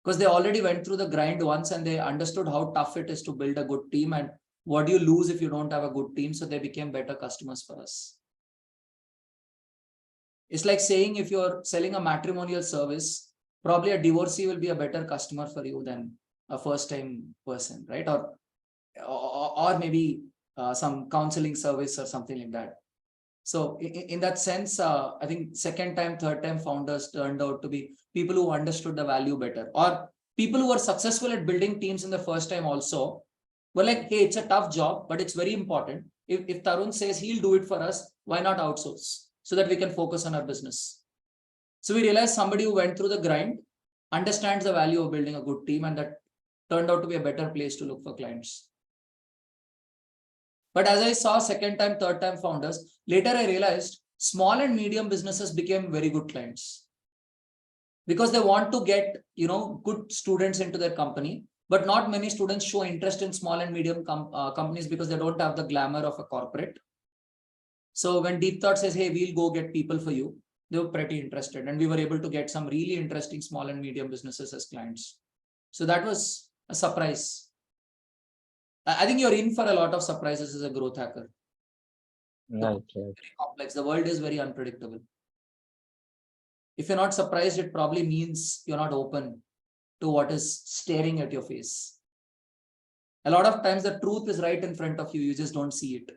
Because they already went through the grind once and they understood how tough it is to build a good team and what do you lose if you don't have a good team. So they became better customers for us. It's like saying if you're selling a matrimonial service, probably a divorcee will be a better customer for you than a first time person, right? Or maybe some counseling service or something like that. So in that sense, I think second time, third time founders turned out to be people who understood the value better, or people who were successful at building teams in the first time also were like, hey, it's a tough job, but it's very important. If Tarun says he'll do it for us, why not outsource so that we can focus on our business? So we realized somebody who went through the grind understands the value of building a good team, and that turned out to be a better place to look for clients. But as I saw second time, third time founders, later I realized small and medium businesses became very good clients because they want to get, good students into their company, but not many students show interest in small and medium companies because they don't have the glamour of a corporate. So when DeepThought says, hey, we'll go get people for you, they were pretty interested, and we were able to get some really interesting small and medium businesses as clients. So that was a surprise. I think you're in for a lot of surprises as a growth hacker. Right. Very complex. The world is very unpredictable. If you're not surprised, it probably means you're not open to what is staring at your face. A lot of times the truth is right in front of you. You just don't see it.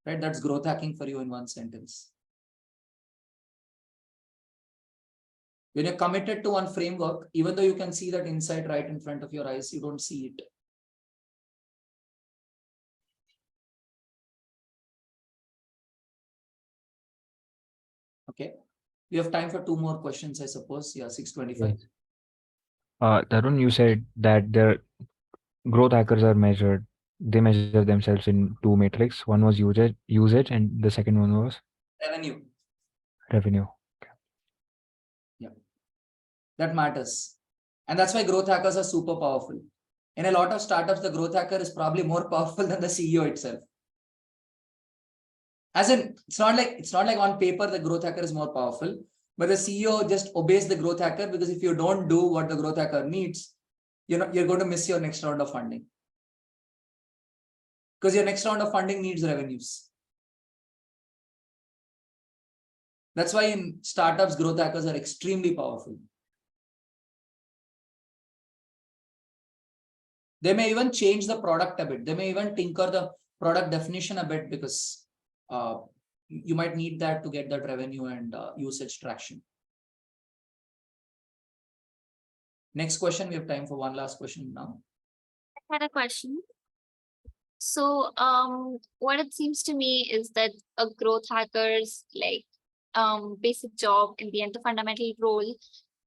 Right? That's growth hacking for you in one sentence. When you're committed to one framework, even though you can see that insight right in front of your eyes, you don't see it. Okay. We have time for two more questions, I suppose. Yeah, 6:25. Yes. Tarun, you said that the growth hackers are measured. They measure themselves in two metrics. One was usage, and the second one was Revenue. revenue. Yeah. That matters. And that's why growth hackers are super powerful. In a lot of startups, the growth hacker is probably more powerful than the CEO itself. As in, it's not like on paper the growth hacker is more powerful, but the CEO just obeys the growth hacker, because if you don't do what the growth hacker needs, you're going to miss your next round of funding. Because your next round of funding needs revenues. That's why in startups, growth hackers are extremely powerful. They may even change the product a bit. They may even tinker the product definition a bit, because you might need that to get that revenue and usage traction. Next question. We have time for one last question now. I had a question. So what it seems to me is that a growth hacker's basic job, in the end, the fundamental role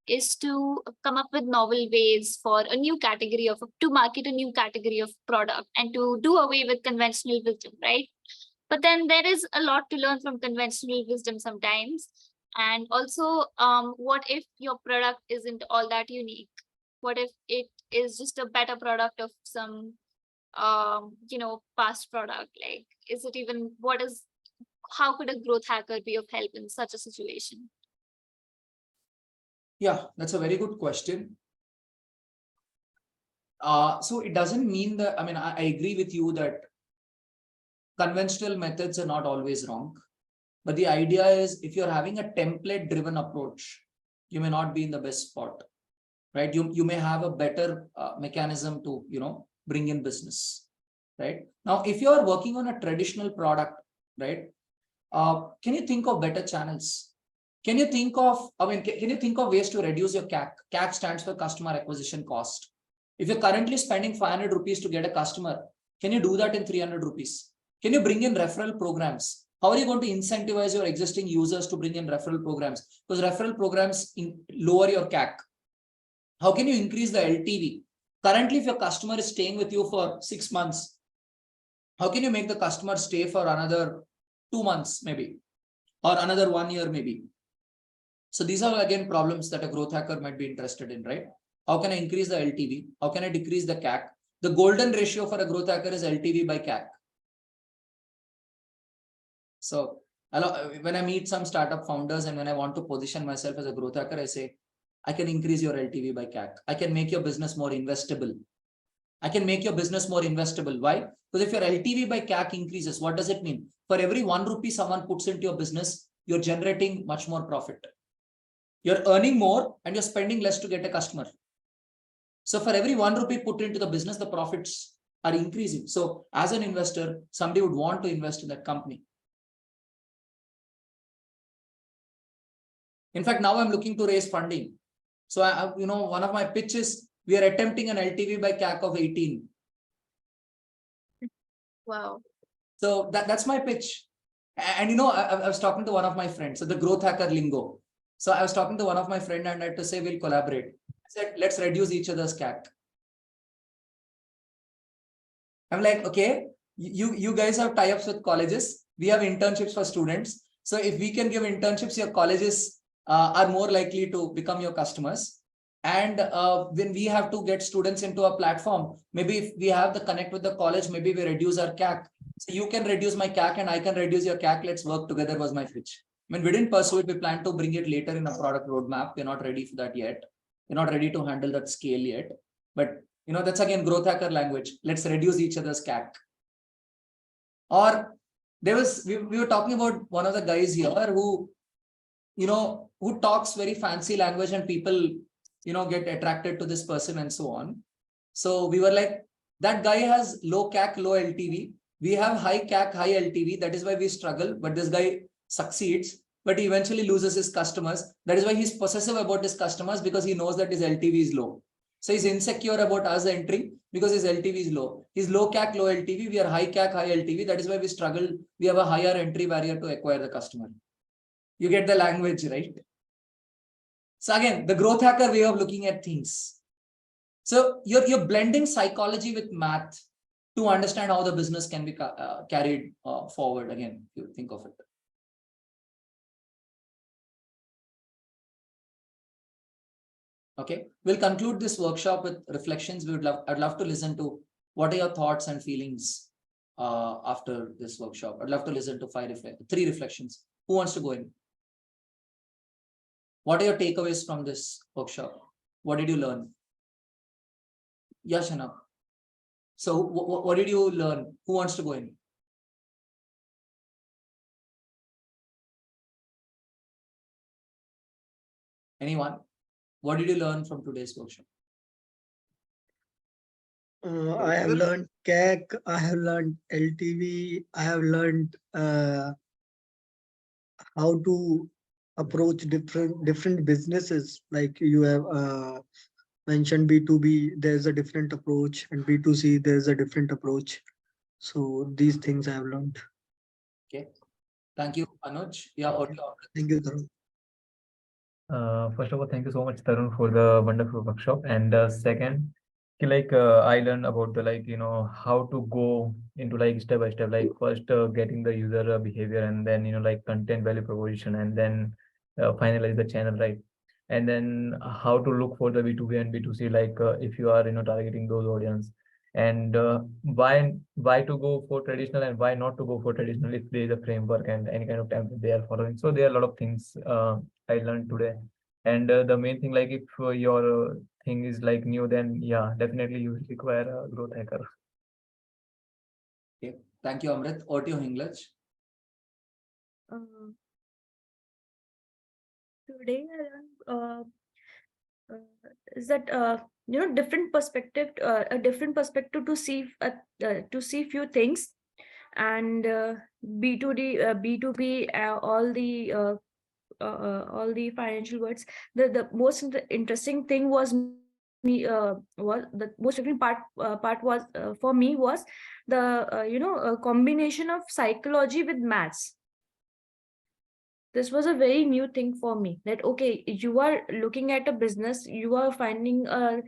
is to come up with novel ways for a new category to market a new category of product and to do away with conventional wisdom, right? But then there is a lot to learn from conventional wisdom sometimes. And also, what if your product isn't all that unique? What if it is just a better product of some, past product? Like, is it even, how could a growth hacker be of help in such a situation? Yeah, that's a very good question. So it doesn't mean that, I agree with you that conventional methods are not always wrong. But the idea is, if you're having a template driven approach, you may not be in the best spot, right? You may have a better mechanism to, bring in business, right? Now, if you're working on a traditional product, right? Can you think of better channels? Can you think of, can you think of ways to reduce your CAC? CAC stands for customer acquisition cost. If you're currently spending 500 rupees to get a customer, can you do that in 300 rupees? Can you bring in referral programs? How are you going to incentivize your existing users to bring in referral programs? Because referral programs lower your CAC. How can you increase the LTV? Currently, if your customer is staying with you for 6 months, how can you make the customer stay for another 2 months maybe, or another 1 year maybe? So these are again problems that a growth hacker might be interested in, right? How can I increase the LTV? How can I decrease the CAC? The golden ratio for a growth hacker is LTV by CAC. So when I meet some startup founders and when I want to position myself as a growth hacker, I say, I can increase your LTV by CAC. I can make your business more investable. I can make your business more investable. Why? Because if your LTV by CAC increases, what does it mean? For every 1 rupee someone puts into your business, you're generating much more profit. You're earning more and you're spending less to get a customer. So for every 1 rupee put into the business, the profits are increasing. So as an investor, somebody would want to invest in that company. In fact, now I'm looking to raise funding. So one of my pitches, we are attempting an LTV by CAC of 18. Wow. So that's my pitch. And I was talking to one of my friends, so the growth hacker lingo. So I was talking to one of my friends and I had to say, we'll collaborate. I said, let's reduce each other's CAC. I'm like, okay, you guys have tie-ups with colleges. We have internships for students. So if we can give internships, your colleges are more likely to become your customers. And when we have to get students into a platform, maybe if we have the connect with the college, maybe we reduce our CAC. So you can reduce my CAC and I can reduce your CAC. Let's work together was my pitch. I mean, we didn't pursue it. We plan to bring it later in a product roadmap. We're not ready for that yet. We're not ready to handle that scale yet. But that's again growth hacker language. Let's reduce each other's CAC. Or we were talking about one of the guys here who talks very fancy language and people get attracted to this person and so on. So we were like, that guy has low CAC, low LTV. We have high CAC, high LTV. That is why we struggle. But this guy succeeds, but he eventually loses his customers. That is why he's possessive about his customers, because he knows that his LTV is low. So he's insecure about us entering because his LTV is low. He's low CAC, low LTV. We are high CAC, high LTV. That is why we struggle. We have a higher entry barrier to acquire the customer. You get the language, right? So again, the growth hacker way of looking at things. So you're blending psychology with math to understand how the business can be carried forward. Again, if you think of it. Okay, we'll conclude this workshop with reflections. I'd love to listen to what are your thoughts and feelings after this workshop. I'd love to listen to 3 reflections. Who wants to go in? What are your takeaways from this workshop? What did you learn? Yashana. So what did you learn? Who wants to go in? Anyone? What did you learn from today's workshop? I have learned CAC, I have learned LTV, I have learned how to approach different businesses. Like you have mentioned B2B, there's a different approach, and B2C, there's a different approach. So these things I have learned. Okay. Thank you, Anuj. Yeah. Thank you, Tarun. First of all, thank you so much, Tarun, for the wonderful workshop. And second, I learned about the how to go into step by step. First, getting the user behavior, and then content value proposition, and then finalize the channel, right? And then how to look for the B2B and B2C, if you are targeting those audience, and why to go for traditional and why not to go for traditional if there is a framework and any kind of template they are following. So there are a lot of things I learned today. And the main thing, if your thing is new, then yeah, definitely you require a growth hacker. Okay. Thank you, Amrit. Or to you, Hinglaj. Today I learned is that different perspective, a different perspective to see few things, and B2D, B2B, all the financial words. The most interesting thing was the most interesting part was for me was the combination of psychology with maths. This was a very new thing for me, that okay, you are looking at a business, you are finding an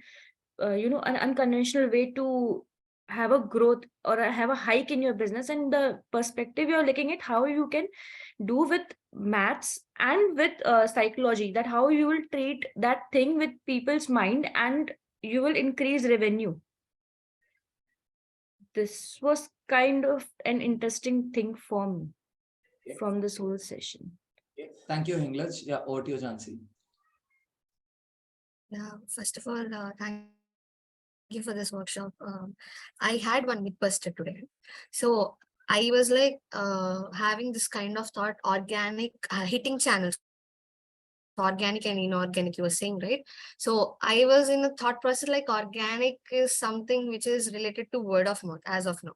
unconventional way to have a growth or have a hike in your business, and the perspective you're looking at how you can do with maths and with psychology, that how you will treat that thing with people's mind and you will increase revenue. This was kind of an interesting thing for me from this whole session. Thank you, Hinglaj. Yeah, over to you, Jansi. Yeah, first of all, thank you for this workshop. I had one Mythbuster today. So I was like having this kind of thought, organic, hitting channels, organic and inorganic, you were saying, right? So I was in a thought process like organic is something which is related to word of mouth as of now.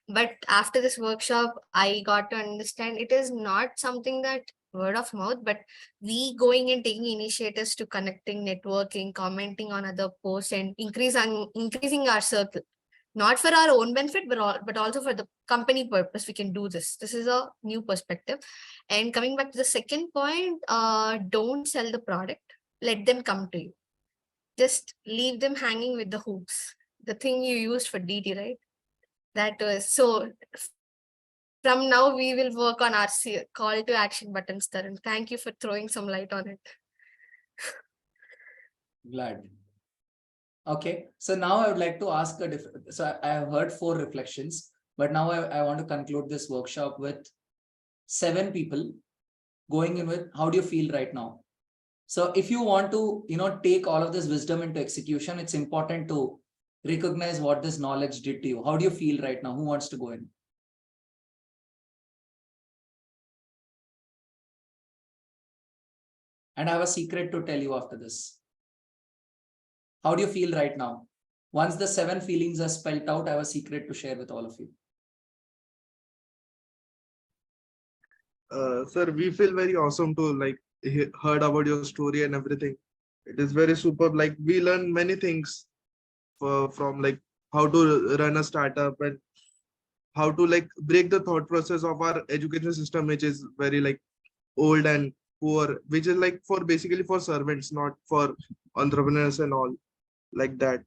But after this workshop, I got to understand it is not something that word of mouth, but we going and taking initiatives to connecting, networking, commenting on other posts and increasing our circle, not for our own benefit, but also for the company purpose. We can do this. This is a new perspective. And coming back to the second point, don't sell the product. Let them come to you. Just leave them hanging with the hooks. The thing you used for DT, right? That was so. From now, we will work on our call to action buttons, Tarun. Thank you for throwing some light on it. Glad. Okay, so now I would like to ask a different. So I have heard 4 reflections, but now I want to conclude this workshop with 7 people going in with how do you feel right now? So if you want to, take all of this wisdom into execution, it's important to recognize what this knowledge did to you. How do you feel right now? Who wants to go in? And I have a secret to tell you after this. How do you feel right now? Once the 7 feelings are spelled out, I have a secret to share with all of you. Sir, we feel very awesome to like heard about your story and everything. It is very superb. Like we learn many things from like how to run a startup and how to like break the thought process of our education system, which is very like old and poor, which is like for basically for servants, not for entrepreneurs and all like that.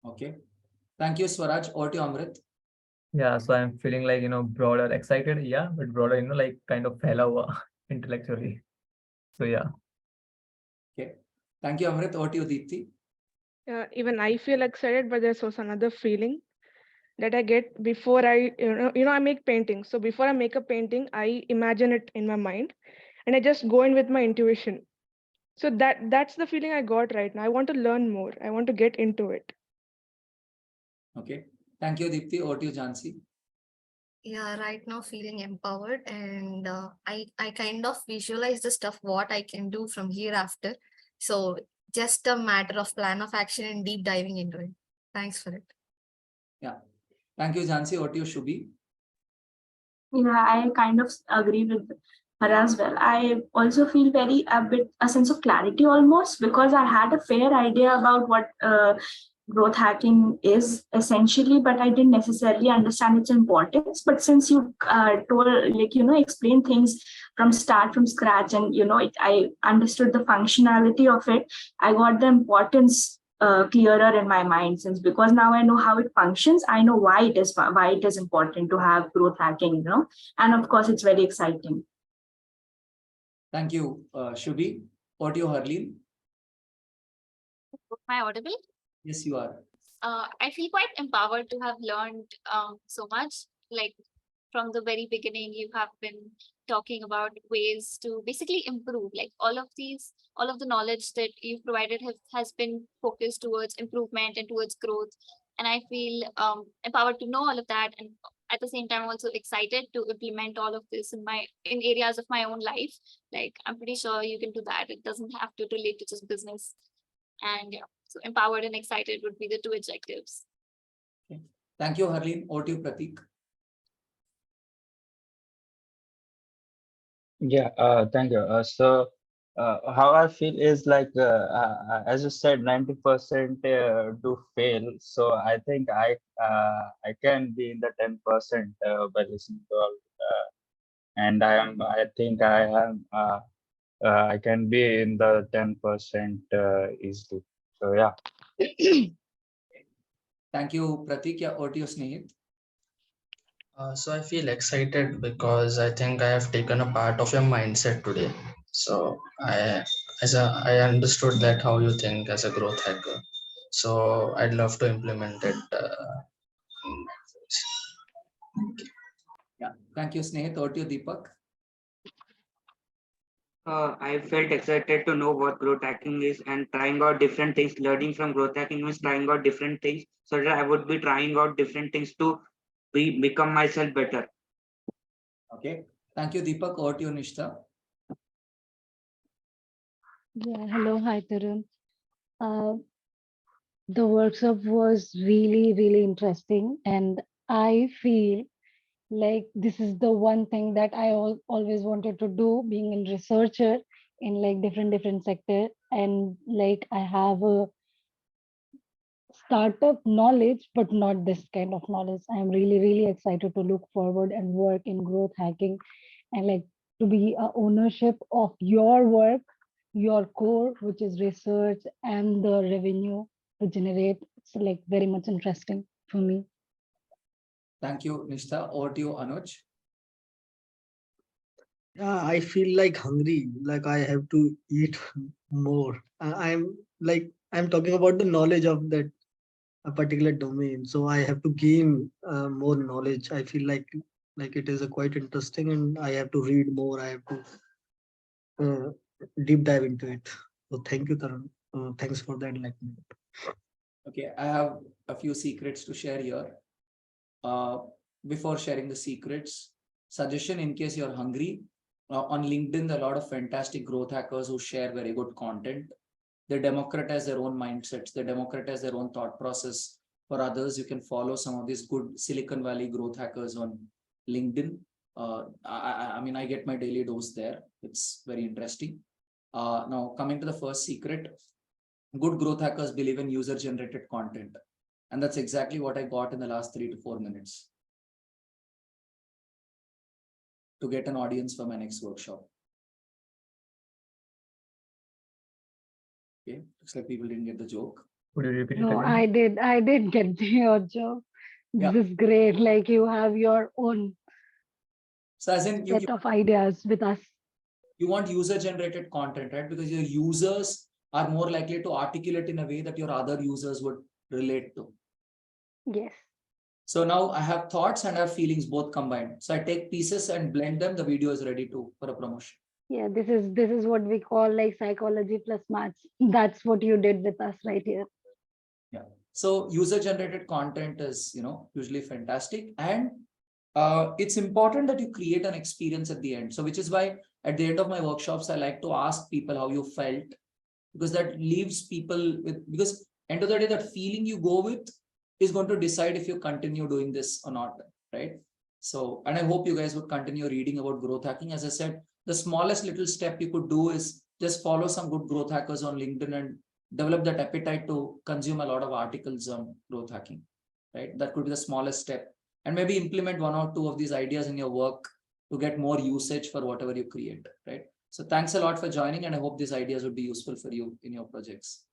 Okay. Thank you, Swaraj. Or to Amrit. Yeah, so I'm feeling like, broader, excited, yeah, but broader, like kind of fell over intellectually. So yeah. Okay. Thank you, Amrit. Or to you, Deepthi. Even I feel excited, but there's also another feeling that I get before I, I make paintings. So before I make a painting, I imagine it in my mind and I just go in with my intuition. So that's the feeling I got right now. I want to learn more. I want to get into it. Okay. Thank you, Deepthi. Or to you, Jansi. Yeah, right now feeling empowered, and I kind of visualize the stuff what I can do from here after. So just a matter of plan of action and deep diving into it. Thanks for it. Yeah. Thank you, Jansi. Or to you, Shubhi. Yeah, I kind of agree with her as well. I also feel a sense of clarity almost, because I had a fair idea about what growth hacking is essentially, but I didn't necessarily understand its importance. But since you explain things from scratch, and I understood the functionality of it, I got the importance clearer in my mind, since because now I know how it functions, I know why it is important to have growth hacking, and of course it's very exciting. Thank you, Shubhi. Or to you, Harleen. Am I audible? Yes, you are. I feel quite empowered to have learned so much. Like from the very beginning, you have been talking about ways to basically improve. Like all of the knowledge that you've provided has been focused towards improvement and towards growth. And I feel empowered to know all of that, and at the same time also excited to implement all of this in areas of my own life. Like I'm pretty sure you can do that. It doesn't have to relate to just business. And yeah, so empowered and excited would be the 2 adjectives. Okay. Thank you, Harleen. Or to you, Pratik. Yeah, thank you. How I feel is like, as you said, 90% do fail. So I think I can be in the 10% by listening to all, and I think I can be in the 10% easily. So yeah. Thank you, Pratik. Yeah, over to you, Snehit. So I feel excited because I think I have taken a part of your mindset today. So I understood that how you think as a growth hacker. So I'd love to implement it. Yeah, thank you, Snehit. Over to you, Deepak. I felt excited to know what growth hacking is and trying out different things. Learning from growth hacking means trying out different things, so that I would be trying out different things to become myself better. Okay. Thank you, Deepak. Over to you, Nishta. Yeah, hello, hi Tarun. The workshop was really interesting, and I feel like this is the one thing that I always wanted to do, being a researcher in like different sector, and like I have a startup knowledge, but not this kind of knowledge. I'm really excited to look forward and work in growth hacking and like to be a ownership of your work, your core, which is research and the revenue to generate. It's like very much interesting for me. Thank you, Nishta. Over to you, Anuj. Yeah, I feel like hungry, like I have to eat more. I'm talking about the knowledge of that a particular domain. So I have to gain more knowledge. I feel like it is a quite interesting, and I have to read more. I have to deep dive into it. So thank you, Tarun. Thanks for the enlightenment. Okay, I have a few secrets to share here. Before sharing the secrets, suggestion in case you're hungry, on LinkedIn, there are a lot of fantastic growth hackers who share very good content. They democratize their own mindsets. They democratize their own thought process for others. You can follow some of these good Silicon Valley growth hackers on LinkedIn. I mean, I get my daily dose there. It's very interesting. Now, coming to the first secret, good growth hackers believe in user-generated content. And that's exactly what I got in the last 3 to 4 minutes to get an audience for my next workshop. Okay, looks like people didn't get the joke. Could you repeat it No, again? I did get your joke. This Yeah. is great. Like you have your own So as in set of ideas with us. you want user-generated content, right? Because your users are more likely to articulate in a way that your other users would relate to. Yes. So now I have thoughts and I have feelings both combined. So I take pieces and blend them. The video is ready for a promotion. Yeah, this is what we call like psychology plus maths. That's what you did with us right here. Yeah. So user-generated content is, usually fantastic, and it's important that you create an experience at the end. So which is why at the end of my workshops, I like to ask people how you felt, because that leaves people with, because end of the day, that feeling you go with is going to decide if you continue doing this or not, right? So, and I hope you guys would continue reading about growth hacking. As I said, the smallest little step you could do is just follow some good growth hackers on LinkedIn and develop that appetite to consume a lot of articles on growth hacking, right? That could be the smallest step. And maybe implement 1 or 2 of these ideas in your work to get more usage for whatever you create, right? So thanks a lot for joining, and I hope these ideas would be useful for you in your projects.